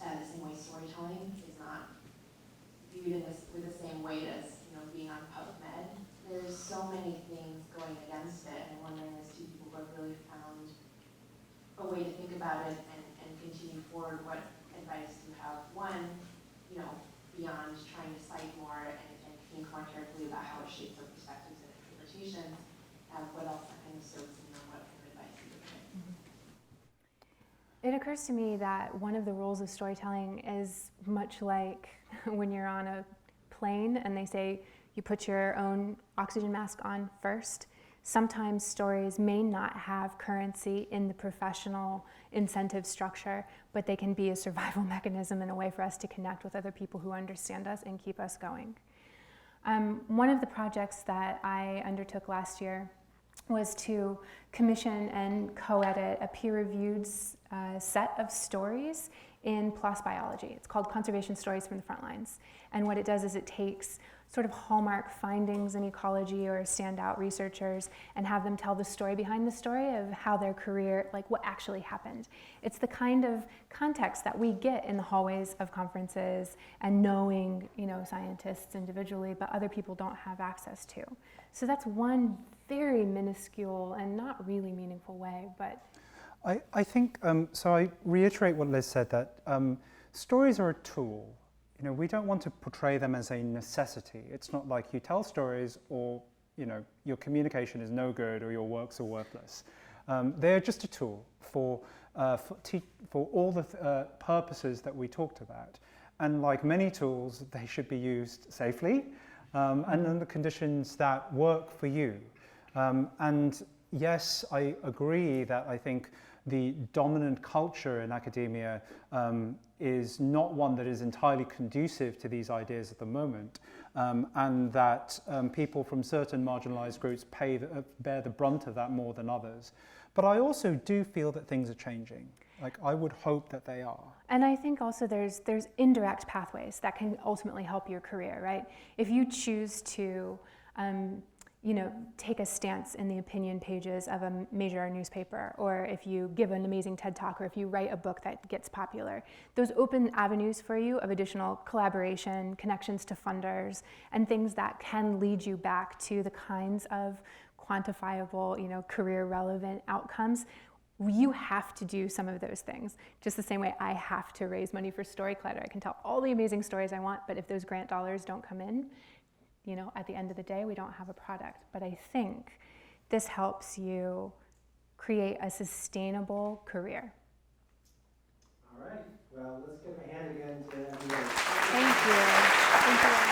S5: The same way storytelling is not viewed in with the same weight as being on PubMed. There's so many things going against it, and I'm wondering as two people who have really found a way to think about it and continue forward, what advice do you have? One, beyond trying to cite more and think more carefully about how it shapes our perspectives and interpretations, what else kind of serves what kind of advice you would give?
S3: It occurs to me that one of the rules of storytelling is much like when you're on a plane and they say you put your own oxygen mask on first. Sometimes stories may not have currency in the professional incentive structure, but they can be a survival mechanism and a way for us to connect with other people who understand us and keep us going. One of the projects that I undertook last year was to commission and co-edit a peer-reviewed set of stories in PLOS biology. It's called Conservation Stories from the Front Lines. And what it does is it takes sort of hallmark findings in ecology or standout researchers and have them tell the story behind the story of how their career, like what actually happened. It's the kind of context that we get in the hallways of conferences and knowing, scientists individually, but other people don't have access to. So that's one very minuscule and not really meaningful way, but
S2: I think, so I reiterate what Liz said, that stories are a tool. We don't want to portray them as a necessity. It's not like you tell stories or, your communication is no good or your works are worthless. They're just a tool for all the purposes that we talked about. And like many tools, they should be used safely and under the conditions that work for you. And yes, I agree that I think the dominant culture in academia is not one that is entirely conducive to these ideas at the moment, and that people from certain marginalized groups bear the brunt of that more than others. But I also do feel that things are changing. Like, I would hope that they are.
S3: And I think also there's indirect pathways that can ultimately help your career, right? If you choose to take a stance in the opinion pages of a major newspaper, or if you give an amazing TED Talk, or if you write a book that gets popular, those open avenues for you of additional collaboration, connections to funders, and things that can lead you back to the kinds of quantifiable, career relevant outcomes. You have to do some of those things. Just the same way I have to raise money for Story Collider. I can tell all the amazing stories I want, but if those grant dollars don't come in, at the end of the day, we don't have a product. But I think this helps you create a sustainable career.
S1: All right. Well, let's give a hand again to everybody.
S3: Thank you. Thank you.